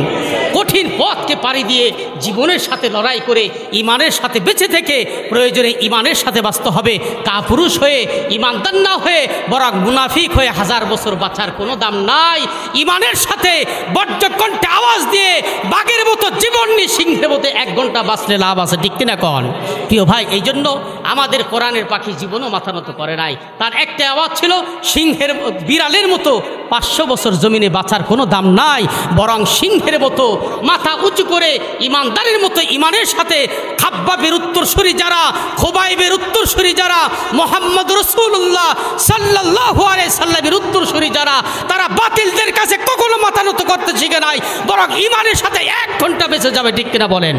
কঠিন পথকে পাড়ি দিয়ে জীবনের সাথে লড়াই করে ইমানের সাথে বেঁচে থেকে প্রয়োজনে ইমানের সাথে বাঁচতে হবে। কাপুরুষ হয়ে, ইমানদার না হয়ে বরং মুনাফিক হয়ে 1000 বছর বাঁচার কোনো দাম নাই। ইমানের সাথে বজ্রকণ্ঠে আওয়াজ দিয়ে বাঘের মতো জীবন নিয়ে সিংহের মতো 1 ঘন্টা বাঁচলে লাভ আছে, ঠিক কিনা কন? প্রিয় ভাই, এই জন্য আমাদের কোরআনের পাখি জীবনও মাথা নত করে নাই। তার একটা আওয়াজ ছিল, সিংহের বিড়ালের মতো 500 বছর জমিনে বাঁচার কোনো দাম নাই, বরং সিংহের মতো মাথা উঁচু করে ইমানদারের মতো ইমানের সাথে খাব্বাবের উত্তরসূরি যারা, খোবাইবের উত্তরসূরি যারা, মোহাম্মদ রাসূলুল্লাহ সাল্লাল্লাহু আলাইহি সাল্লামের উত্তরসূরি যারা, তারা বাতিলদের কাছে কখনো মাথা নত করতে শিখে নাই, বরং ইমানের সাথে 1 ঘন্টা বেঁচে যাবে, ঠিক কিনা বলেন?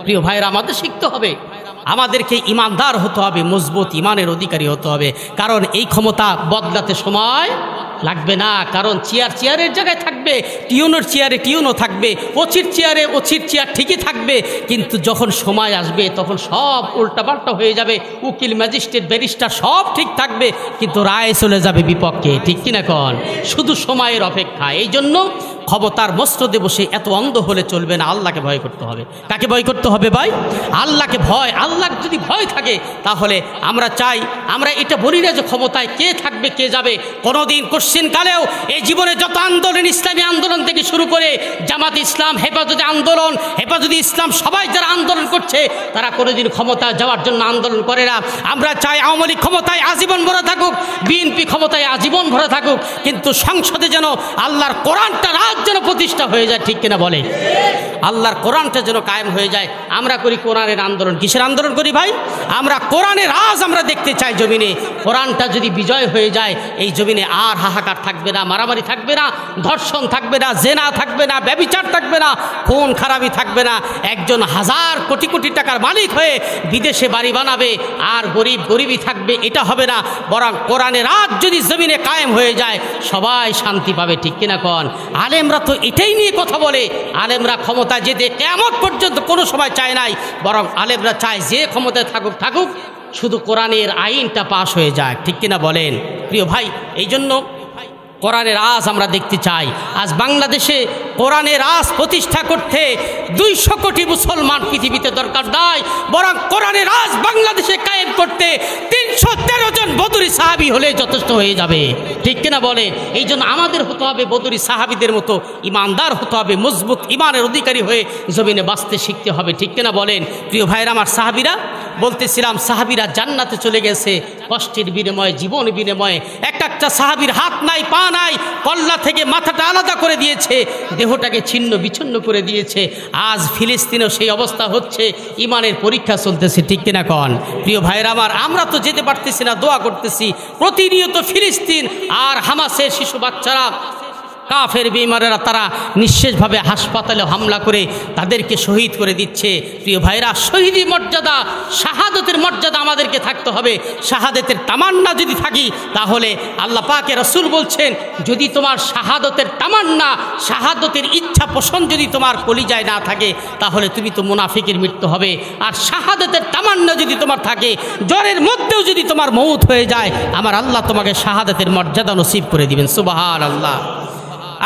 প্রিয় ভাইরা, আমাদের শিখতে হবে, আমাদেরকে ইমানদার হতে হবে, মজবুত ইমানের অধিকারী হতে হবে। কারণ এই ক্ষমতা বদলাতে সময় লাগবে না। কারণ চেয়ারের জায়গায় থাকবে, টিউনের চেয়ারে টিউনও থাকবে, ওচির চেয়ারে ওচির চেয়ার ঠিকই থাকবে, কিন্তু যখন সময় আসবে তখন সব উল্টাপাল্টা হয়ে যাবে। উকিল, ম্যাজিস্ট্রেট, ব্যারিস্টার সব ঠিক থাকবে, কিন্তু রায় চলে যাবে বিপক্ষে, ঠিক কিনা কন? শুধু সময়ের অপেক্ষা। এই জন্য ক্ষমতার মস্তদে বসে এত অন্ধ হলে চলবে না, আল্লাহকে ভয় করতে হবে। কাকে ভয় করতে হবে ভাই? আল্লাহকে ভয়। আল্লাহ যদি ভয় থাকে তাহলে আমরা চাই, আমরা এটা বলি না যে ক্ষমতায় কে থাকবে কে যাবে। কোনোদিন কোশ্চিন কালেও এই জীবনে যত আন্দোলন, ইসলামী আন্দোলন থেকে শুরু করে জামাত ইসলাম, হেফাজতে আন্দোলন, হেফাজতে ইসলাম, সবাই যারা আন্দোলন করছে তারা কোনোদিন ক্ষমতা যাওয়ার জন্য আন্দোলন করে না। আমরা চাই আওয়ামী লীগ ক্ষমতায় আজীবন ভরে থাকুক, বিএনপি ক্ষমতায় আজীবন ভরে থাকুক, কিন্তু সংসদে যেন আল্লাহর কোরআনটা রাজ যেন প্রতিষ্ঠা হয়ে যায়, ঠিক কিনা বলে? আল্লাহর কোরআনটা যেন কায়েম হয়ে যায়। আমরা করি কোরআনের আন্দোলন। কিসের আন্দোলন করি ভাই? আমরা কোরআনের রাজ আমরা দেখতে চাই জমিনে। কোরআনটা যদি বিজয় হয়ে যায় এই জমিনে আর হাহাকার রাহাকার থাকবে না, মারামারি থাকবে না, ধর্ষণ থাকবে না, জেনা থাকবে না, ব্যভিচার থাকবে না, খুন খারাপি থাকবে না। একজন হাজার কোটি কোটি টাকার মালিক হয়ে বিদেশে বাড়ি বানাবে আর গরিব গরিবই থাকবে, এটা হবে না। বরং কোরআনের রাজ যদি জমিনে কায়েম হয়ে যায় সবাই শান্তি পাবে, ঠিক কিনা কন? আলেমরা তো এটাই নিয়ে কথা বলে। আলেমরা ক্ষমতা যেতে কিয়ামত পর্যন্ত কোনো সময় চায় নাই, বরং আলেমরা চায় যে ক্ষমতায় থাকুক থাকুক, শুধু কোরআনের আইনটা পাশ হয়ে যায়, ঠিক কিনা বলেন? প্রিয় ভাই, এই জন্য কোরআনের রাজ আমরা দেখতে চাই। আজ বাংলাদেশে কোরআনের রাজ প্রতিষ্ঠা করতে 200 কোটি মুসলমান পৃথিবীতে দরকার নয়, বরং কোরআনের রাজ বাংলাদেশে কায়েম করতে 313 জন বদরি সাহাবী হলে যথেষ্ট হয়ে যাবে, ঠিক কিনা বলেন? এই জন্য আমাদের হতে হবে বদরি সাহাবীদের মতো ইমানদার হতে হবে, মজবুত ইমানের অধিকারী হয়ে জমিনে বাঁচতে শিখতে হবে, ঠিক কিনা বলেন? প্রিয় ভাইরা আমার, সাহাবীরা বলতেছিলাম, সাহাবীরা জান্নাতে চলে গেছে কষ্টের বিনিময়ে, জীবন বিনিময়ে। একটা সাহাবীর হাত নাই, পা নাই, কল্লা থেকে মাথাটা আলাদা করে দিয়েছে, দেহটাকে ছিন্ন বিচ্ছিন্ন করে দিয়েছে। আজ ফিলিস্তিনেও সেই অবস্থা হচ্ছে, ইমানের পরীক্ষা চলতেছে, ঠিক কিনা কন? প্রিয় ভাইরা আমার, আমরা তো যেতে পারতেছি না, দোয়া করতেছি। প্রতিনিয়ত ফিলিস্তিন আর হামাসের শিশু বাচ্চারা, কাফের বেঈমানেরা তারা নিঃশেষভাবে হাসপাতালে হামলা করে তাদেরকে শহীদ করে দিচ্ছে। প্রিয় ভাইরা, শহীদি মর্যাদা, শাহাদতের মর্যাদা আমাদেরকে থাকতে হবে। শাহাদতের তামান্না যদি থাকি, তাহলে আল্লাহ পাকের রাসূল বলছেন, যদি তোমার শাহাদতের তামান্না, শাহাদতের ইচ্ছা পোষণ যদি তোমার কলিজায় না থাকে, তাহলে তুমি তো মুনাফিকের মৃত্যু হবে। আর শাহাদতের তামান্না যদি তোমার থাকে, জ্বরের মধ্যেও যদি তোমার মৌত হয়ে যায়, আমার আল্লাহ তোমাকে শাহাদতের মর্যাদা নসিব করে দিবেন। সুবহানাল্লাহ।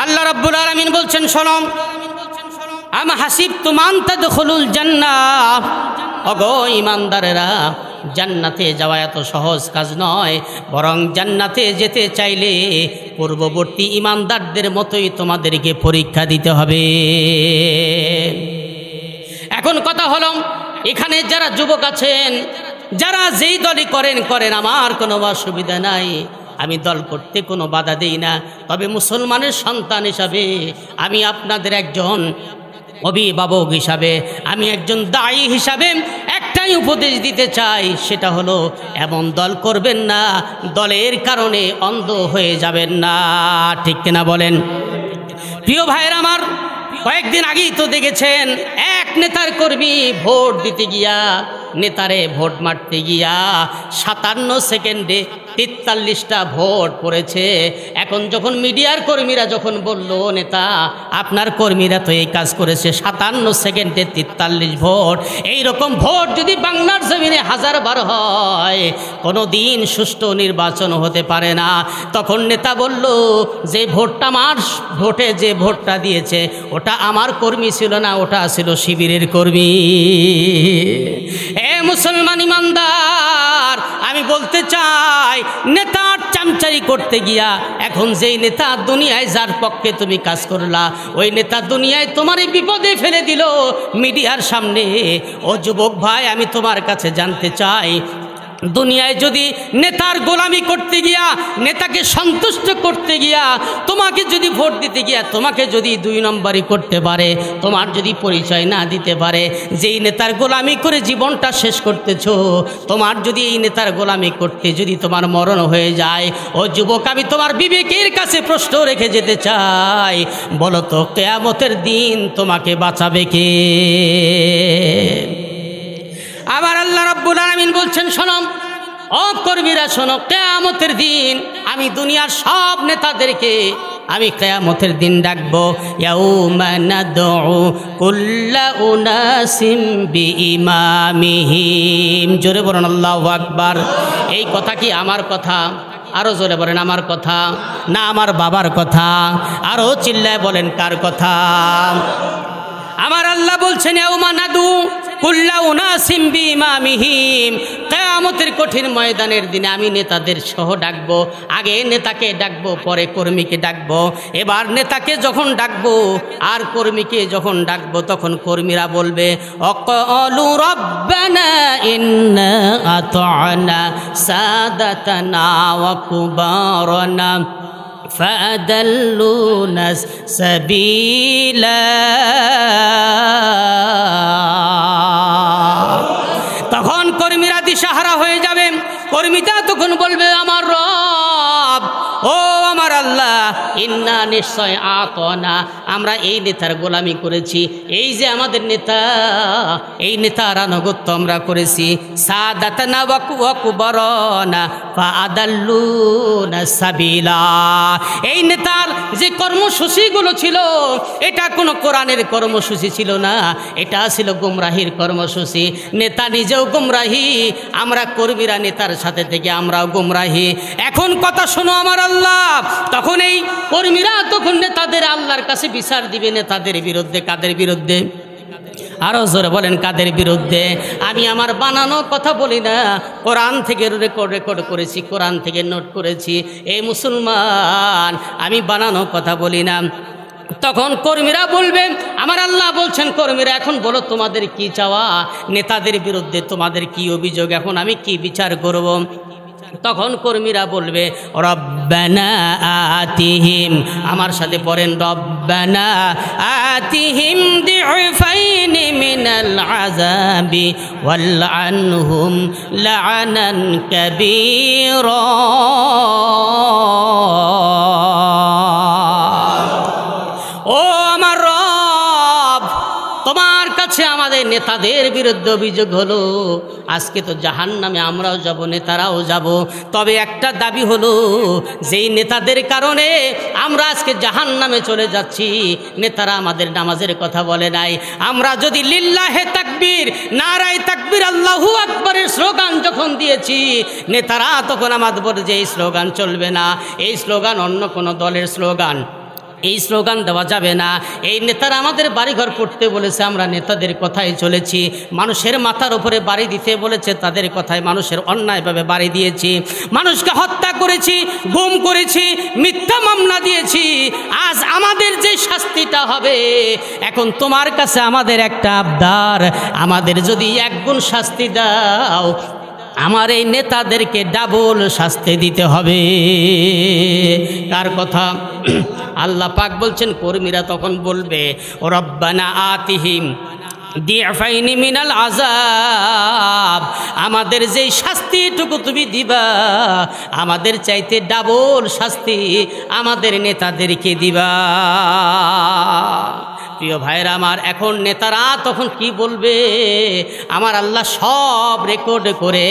আল্লাহ রাব্বুল আলামিন বলছেন, শোনো, আম হাসিবতুম আন তাদখুলুল জান্নাহ, ওগো ঈমানদারেরা, জান্নাতে যাওয়া এত সহজ কাজ নয়, বরং জান্নাতে যেতে চাইলে পূর্ববর্তী ঈমানদারদের মতোই তোমাদেরকে পরীক্ষা দিতে হবে। এখন কথা হলো, এখানে যারা যুবক আছেন, যারা যেই দলই করেন, আমার কোনো অসুবিধা নাই, আমি দল করতে কোনো বাধা দেই না। তবে মুসলমানের সন্তান হিসাবে, আমি আপনাদের একজন অভিভাবক হিসাবে, আমি একজন দায়ী হিসাবে একটাই উপদেশ দিতে চাই, সেটা হলো এমন দল করবেন না, দলের কারণে অন্ধ হয়ে যাবেন না, ঠিক কিনা বলেন? প্রিয় ভাইয়ের আমার, কয়েকদিন আগেই তো দেখেছেন, এক নেতার কর্মী ভোট দিতে গিয়া, নেতারে ভোট মারতে গিয়া 57 সেকেন্ডে 43টা ভোট পড়েছে। এখন যখন মিডিয়ার কর্মীরা যখন বলল, নেতা আপনার কর্মীরা তো এই কাজ করেছে, 57 সেকেন্ডে 43 ভোট, এই রকম ভোট যদি বাংলার জমিনে 1000বার হয়, কোনো দিন সুষ্ঠু নির্বাচন হতে পারে না। তখন নেতা বলল, যে ভোটটা আমার ভোটে যে ভোটটা দিয়েছে ওটা আমার কর্মী ছিল না, ওটা ছিল শিবিরের কর্মী। এ মুসলমান ইমানদার, আমি বলতে চাই, নেতার চামচারি করতে গিয়া এখন যেই নেতা দুনিয়ায় যার পক্ষে তুমি কাজ করলা, ওই নেতা দুনিয়ায় তোমার এই বিপদে ফেলে দিল মিডিয়ার সামনে। ও যুবক ভাই, আমি তোমার কাছে জানতে চাই, দুনিয়ায় যদি নেতার গোলামি করতে গিয়া, নেতাকে সন্তুষ্ট করতে গিয়া, তোমাকে যদি ভোট দিতে গিয়া তোমাকে যদি 2 নম্বরই করতে পারে, তোমার যদি পরিচয় না দিতে পারে, যেই নেতার গোলামি করে জীবনটা শেষ করতেছো, তোমার যদি এই নেতার গোলামি করতে যদি তোমার মরণ হয়ে যায়, ও যুবক, আমি তোমার বিবেকের কাছে প্রশ্ন রেখে যেতে চাই, বলো তো কিয়ামতের দিন তোমাকে বাঁচাবে কে? আবার আল্লাহ রাব্বুল আলামিন বলছেন, শোনো ও কর্মীরা, শোনো, কিয়ামতের দিন আমি দুনিয়ার সব নেতাদেরকে আমি কিয়ামতের দিন ডাকবো, ইয়াউমা নাদউ কুল্লা উনাসিম বিইমামিহিম। জোরে বলুন আল্লাহু আকবার। এই কথা কি আমার কথা? আরো জোরে বলেন, আমার কথা না আমার বাবার কথা? আরো চিল্লায় বলেন, কার কথা? আমার আল্লাহ বলছেন, ইয়াউমা নাদউ কুল্লা উনাসিম বিইমামিহিম, কিয়ামতের কঠিন ময়দানের দিনে আমি নেতাদের সহ ডাকবো। আগে নেতাকে ডাকবো, পরে কর্মীকে ডাকবো। এবার নেতাকে যখন ডাকবো আর কর্মীকে যখন ডাকবো, তখন কর্মীরা বলবে, অক্কালু রব্বানা ইন্না আতা'না সাদাতানা ওয়া কুবারানা ফাআদাল্লুনা সাবিলা। তখন কর্মীরা দিশাহারা হয়ে যাবে। কর্মীরা তখন বলবে, আমার রব, ও আমার আল্লাহ ইন্না নিশ্চয় আতনা, আমরা এই নেতার গোলামি করেছি, এই যে আমাদের নেতা, এই নেতার আনুগত্য আমরা করেছি। সাদাতনা ওয়া কুবরানা ফাআদাল্লুনা সাবিলা, এই নেতার যে কর্মসূচিগুলো ছিল এটা কোনো কোরআনের কর্মসূচি ছিল না, এটা ছিল গুমরাহির কর্মসূচি। নেতা নিজেও গুমরাহি, আমরা কর্মীরা নেতার সাথে থেকে আমরাও গুমরাহি। এখন কথা শোনো আমার আল্লাহ, তখন এই কর্মীরা তখন নেতাদের আল্লাহর কাছে বিচার দিবে নেতাদের বিরুদ্ধে। কাদের বিরুদ্ধে? আরো জোরে বলেন, কাদের বিরুদ্ধে? আমি আমার বানানো কথা বলি না, কোরআন থেকে রেকর্ড করেছি, কোরআন থেকে নোট করেছি। এই মুসলমান, আমি বানানো কথা বলি না। তখন কর্মীরা বলবেন, আমার আল্লাহ বলছেন, কর্মীরা এখন বলো তোমাদের কি চাওয়া, নেতাদের বিরুদ্ধে তোমাদের কি অভিযোগ, এখন আমি কি বিচার করব? তখন কর্মীরা বলবে রব্বানা আতিহিম, আমার সাথে পড়েন, রব্বানা আতিহিম দিউফাইনি মিনাল আযাবি ওয়ালআনহুম লাআনান কাবীরা। ও আমার রব, তোমার কাছে আমাদের নেতাদের বিরুদ্ধে অভিযোগ হলো, আজকে তো জাহান্নামে আমরাও যাব, নেতারাও যাব। তবে একটা দাবি হলো, যেই নেতাদের কারণে আমরা আজকে জাহান্নামে চলে যাচ্ছি, নেতারা আমাদের নামাজের কথা বলে নাই। আমরা যদি লিল্লাহে তাকবীর, নারায়ে তাকবীর, আল্লাহু আকবারের স্লোগান যখন দিয়েছি, নেতারা তখন আমাদের বলে যে এই স্লোগান চলবে না, এই স্লোগান অন্য কোনো দলের স্লোগান, এই স্লোগান দেওয়া যাবে না। এই নেতারা আমাদের বাড়িঘর করতে বলেছে, আমরা নেতাদের কথাই চলেছি। মানুষের মাথার উপরে বাড়ি দিতে বলেছে, তাদের কথায় মানুষের অন্যায়ভাবে বাড়ি দিয়েছি। মানুষকে হত্যা করেছি, গুম করেছি, মিথ্যা মামলা দিয়েছি। আজ আমাদের যে শাস্তিটা হবে, এখন তোমার কাছে আমাদের একটা আবদার, আমাদের যদি একগুণ শাস্তি দাও, আমার এই নেতাদেরকে ডাবল শাস্তি দিতে হবে। কার কথা? আল্লাহ পাক বলছেন, কর্মীরা তখন বলবে রব্বানা আতিহিম দিউফাইনি মিনাল আযাব, আমাদের যেই শাস্তিটুকু তুমি দিবা, আমাদের চাইতে ডাবল শাস্তি আমাদের নেতাদেরকে দিবা। প্রিয় ভাইরা আমার, এখন নেতারা তখন কি বলবে? আমার আল্লাহ সব রেকর্ড করে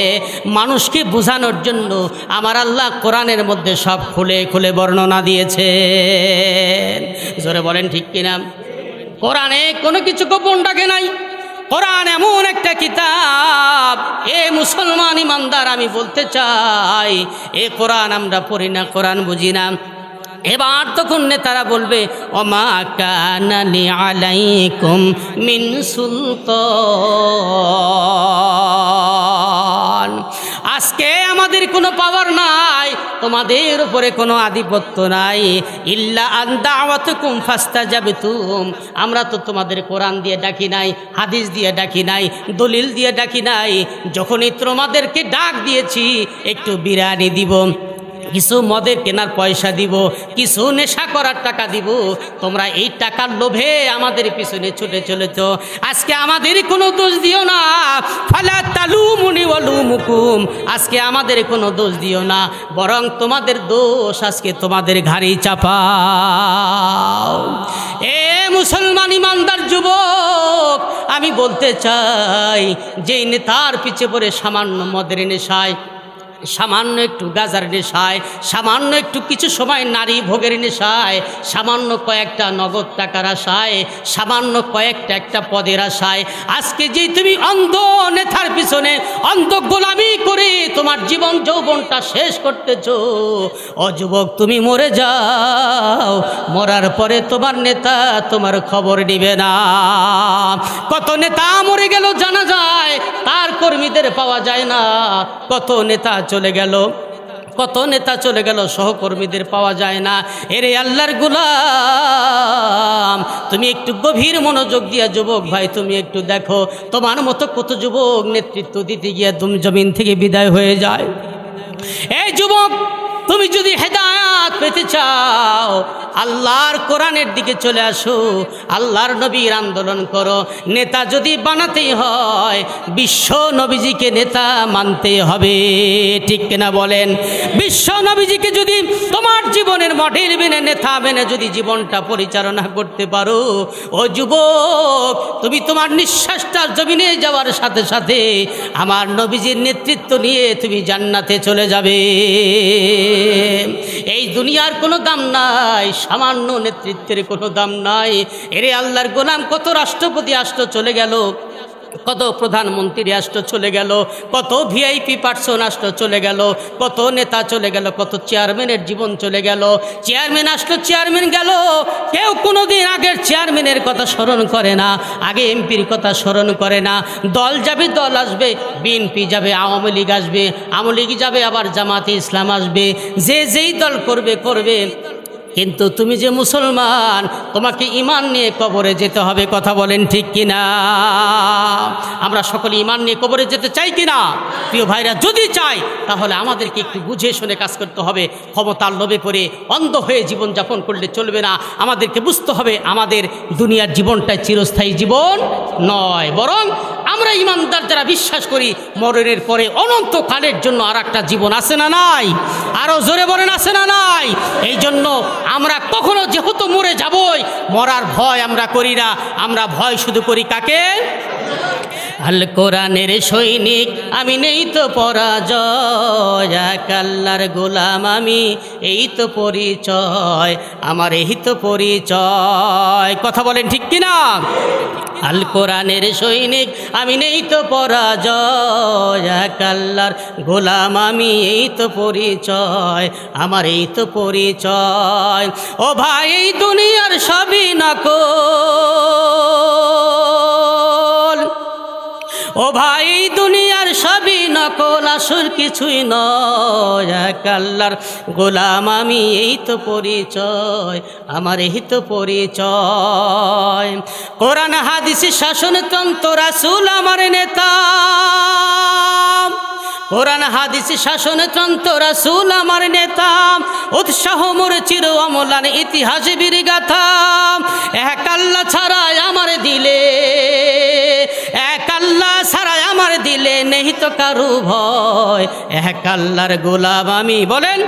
মানুষকে বোঝানোর জন্য আমার আল্লাহ কোরআনের মধ্যে সব খুলে খুলে বর্ণনা দিয়েছেন। জোরে বলেন ঠিক কিনা? কোরআনে কোনো কিছু গোপন রাখে নাই। কোরআন এমন একটা কিতাব, এ মুসলমান ইমানদার, আমি বলতে চাই, এ কোরআন আমরা পড়ি না, কোরআন বুঝি না। এবার তখন নেতারা বলবে ওমা কানা লি আলাইকুম মিন সুলতান, আজকে আমাদের কোনো পাওয়ার নাই, তোমাদের উপরে কোনো আধিপত্য নাই। ইল্লা আন দাওয়াতুকুম ফাস্তাজাবতুম, আমরা তো তোমাদের কোরআন দিয়ে ডাকি নাই, হাদিস দিয়ে ডাকি নাই, দলিল দিয়ে ডাকি নাই। যখনই তোমাদেরকে ডাক দিয়েছি, একটু বিরিয়ানি দিব, কিছু মদের কেনার পয়সা দিব, কিছু নেশা করার টাকা দিব, তোমরা এই টাকার লোভে আমাদের পিছনে ছুটে চলেছ। আজকে আমাদের কোনো দোষ দিও না, ফালা তালুমুনি ওয়ালুমুকুম, আজকে আমাদের কোনো দোষ দিও না, বরং তোমাদের দোষ আজকে তোমাদের ঘাড়ে চাপাও। এ মুসলমান ইমানদার যুবক, আমি বলতে চাই, যেই নেতার পিছে পড়ে সামান্য মদের নেশায়, সামান্য একটু গাজার নেশায়, সামান্য একটু কিছু সময় নারী ভোগের নেশায়, সামান্য কয়েকটা নগদ টাকার আশায়, সামান্য কয়েকটা একটা পদের আশায় আজকে যে তুমি অন্ধ নেতার পিছনে অন্ধ গোলামি করে তোমার জীবন যৌবনটা শেষ করতেছ, ও যুবক তুমি মরে যাও, মরার পরে তোমার নেতা তোমার খবর নিবে না। কত নেতা মরে গেল জানা যায়, তার কর্মীদের পাওয়া যায় না। কত নেতা চলে গেল, কত নেতা চলে গেল, সহকর্মীদের পাওয়া যায় না। এরে আল্লাহর গোলাম, তুমি একটু গভীর মনোযোগ দিয়া যুবক ভাই তুমি একটু দেখো, তোমার মতো কত যুবক নেতৃত্ব দিতে গিয়ে জমিন থেকে বিদায় হয়ে যায়। এই যুবক, তুমি যদি হেদায়েত পেতে চাও আল্লাহর কোরআনের দিকে চলে আসো, আল্লাহর নবীর আন্দোলন করো। নেতা যদি বানাতেই হয় বিশ্ব নবীজিকে নেতা মানতে হবে, ঠিক কিনা বলেন? বিশ্ব নবীজিকে যদি তোমার জীবনের মডেল মেনে নেতা মেনে যদি জীবনটা পরিচালনা করতে পারো, ও যুবক, তুমি তোমার নিঃশ্বাসটা জমিনে যাওয়ার সাথে সাথে আমার নবীজির নেতৃত্ব নিয়ে তুমি জান্নাতে চলে যাবে। এই দুনিয়ার কোনো দাম নাই, সামান্য নেতৃত্বের কোনো দাম নাই। এরে আল্লাহর গোলাম, কত রাষ্ট্রপতি আসত চলে গেল, কত প্রধানমন্ত্রী আসতো চলে গেল, কত ভিআইপি পার্সন আসতো চলে গেল, কত নেতা চলে গেল, কত চেয়ারম্যানের জীবন চলে গেল। চেয়ারম্যান আসলো, চেয়ারম্যান গেল, কেউ কোনোদিন আগের চেয়ারম্যানের কথা স্মরণ করে না, আগে এমপির কথা স্মরণ করে না। দল যাবে, দল আসবে, বিএনপি যাবে, আওয়ামী লীগ আসবে, আওয়ামী লীগ যাবে, আবার জামাতে ইসলাম আসবে, যে যেই দল করবে করবে। কিন্তু তুমি যে মুসলমান, তোমাকে ঈমান নিয়ে কবরে যেতে হবে, কথা বলেন ঠিক কিনা? আমরা সকলে ঈমান নিয়ে কবরে যেতে চাই কিনা? প্রিয় ভাইরা, যদি চাই তাহলে আমাদেরকে একটু বুঝে শুনে কাজ করতে হবে। ক্ষমতার লোভে পড়ে অন্ধ হয়ে জীবনযাপন করলে চলবে না। আমাদেরকে বুঝতে হবে আমাদের দুনিয়ার জীবনটাই চিরস্থায়ী জীবন নয়, বরং আমরা ঈমানদার যারা বিশ্বাস করি মরণের পরে অনন্তকালের জন্য আর একটা জীবন আছে না নাই? আরও জোরে বলেন, আছে না নাই? এই জন্য আমরা কখনো যেহেতু মরে যাবই, মরার ভয় আমরা করি না, আমরা ভয় শুধু করি কাকে? আল কোরআনের সৈনিক আমি, নেই তো পরাজয়, এক আল্লাহর গোলাম আমি, এই তো পরিচয় আমার, এই তো পরিচয়। কথা বলেন ঠিক কিনা? আল কোরআনের সৈনিক আমি, নেই তো পরাজয়, এক আল্লাহর গোলাম আমি, এই তো পরিচয় আমার, এই তো পরিচয়। ও ভাই, এই দুনিয়ার সবই নকল, ও ভাই দুনিয়ার সবই নকল, আসল কিছুই নয়, এক আল্লাহর গোলাম আমি, এই তো পরিচয় আমার, এই তো পরিচয়। কোরআন হাদিস শাসনতন্ত্র রাসূল আমার নেতা, কোরআন হাদিস শাসনতন্ত্র রাসূল আমার নেতা, উৎসাহ মোর চির অমলান ইতিহাস বীর গাথা। এক আল্লাহ ছাড়াই আমার দিলে, এক আল্লাহ ছাড়াই আমার দিলে নেই তো কারু ভয়, এক আল্লাহর গোলাম আমি, বলেন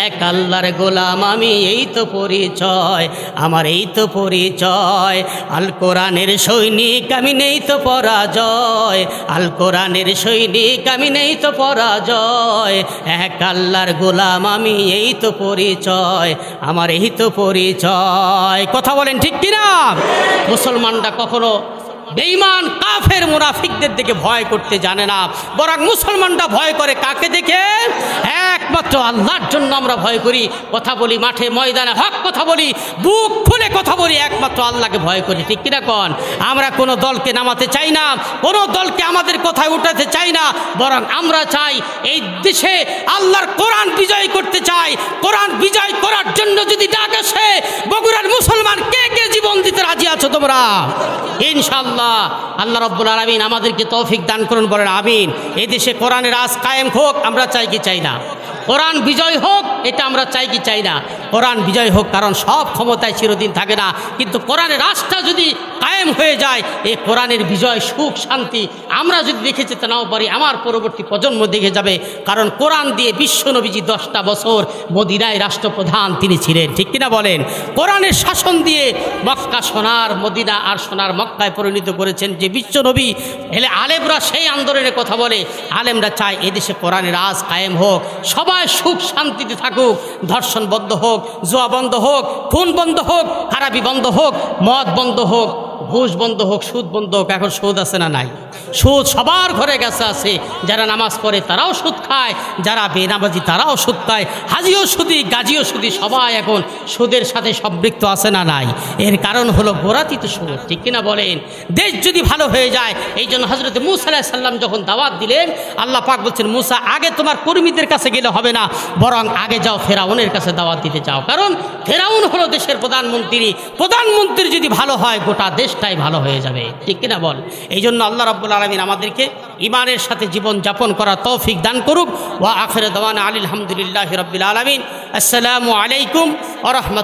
এক আল্লাহর গোলাম আমি, এই তো পরিচয় আমার, এই তো পরিচয়। আল কোরআনের সৈনিক আমি, নেই তো পরাজয়, আল কোরআনের সৈনিক আমি, নেই তো পরাজয়, এক আল্লাহর গোলাম আমি, এই তো পরিচয় আমার, এই তো পরিচয়। কথা বলেন ঠিক কিনা? মুসলমানরা কখনো বেঈমান কাফের মুনাফিকদের দিকে ভয় করতে জানে না, বরং মুসলমানরা ভয় করে কাকে দেখে? একমাত্র আল্লাহর জন্য আমরা ভয় করি। কথা বলি মাঠে ময়দানে, হক কথা বলি, বুক খুলে কথা বলি, একমাত্র আল্লাহকে ভয় করি, ঠিক কিনা কন? আমরা কোনো দলকে নামাতে চাই না, কোনো দলকে আমাদের কথায় উঠাতে চাই না, বরং আমরা চাই এই দেশে আল্লাহর কোরআন বিজয় করতে চাই। কোরআন বিজয় করার জন্য যদি ডাক আসে, বগুড়ার মুসলমান কে কে জীবন দিতে রাজি আছো তোমরা? ইনশাআল্লাহ আল্লাহ রাব্বুল আলামিন আমাদেরকে তৌফিক দান করুন, বলেন আমিন। এই দেশে কোরআনের রাজ কায়েম হোক, আমরা চাই কি চাই না? কোরআন বিজয় হোক, এটা আমরা চাই কি চাই না? কোরআন বিজয় হোক, কারণ সব ক্ষমতায় চিরদিন থাকে না, কিন্তু কোরআনের রাজটা যদি কায়েম হয়ে যায়, এই কোরআনের বিজয়, সুখ, শান্তি আমরা যদি দেখে যেতে নাও পারি, আমার পরবর্তী প্রজন্ম দেখে যাবে। কারণ কোরআন দিয়ে বিশ্বনবীজি 10টা বছর মদিনায় রাষ্ট্রপ্রধান তিনি ছিলেন, ঠিক কিনা বলেন? কোরআনের শাসন দিয়ে মক্কা সোনার মদিনা আর সোনার মক্কায় পরিণত করেছেন যে বিশ্বনবী। এলে আলেমরা সেই আন্দোলনের কথা বলে, আলেমরা চায় এদেশে কোরআনের রাজ কায়েম হোক, সবাই সুখ শান্তিতে থাকুক, ধর্ষণ বন্ধ হোক, জুয়া বন্ধ হোক, খুন বন্ধ হোক, খারাপি বন্ধ হোক, মদ বন্ধ হোক, ঘুষ বন্ধ হোক, সুদ বন্ধ হোক। এখন সুদ আছে না নাই? সুদ সবার ঘরে গেছে আছে। যারা নামাজ পড়ে তারাও সুদ খায়, যারা বেনামাজি তারাও সুদ খায়, হাজিও সুদি, গাজিও সুদি, সবাই এখন সুদের সাথে সম্পৃক্ত আছে না নাই? এর কারণ হলো গোড়াতীত সুদ, ঠিক কিনা বলেন? দেশ যদি ভালো হয়ে যায়, এই জন্য হযরত মূসা আলাইহিস সালাম যখন দাওয়াত দিলেন, আল্লাহ পাক বলছেন, মূসা আগে তোমার কর্মীদের কাছে গেলে হবে না, বরং আগে যাও ফেরাউনের কাছে দাওয়াত দিতে যাও। কারণ ফেরাউন হলো দেশের প্রধানমন্ত্রী, প্রধানমন্ত্রী যদি ভালো হয় গোটা দেশ দেশটাই ভালো হয়ে যাবে, ঠিক কিনা বল? এই জন্য আল্লাহ রাব্বুল আলামিন আমাদেরকে ঈমানের সাথে জীবন যাপন করার তৌফিক দান করুক। ওয়া আখিরু দাওয়ানা আলহামদুলিল্লাহি রাব্বিল আলামিন। আসসালামু আলাইকুম ওয়া রাহমাতুল্লাহ।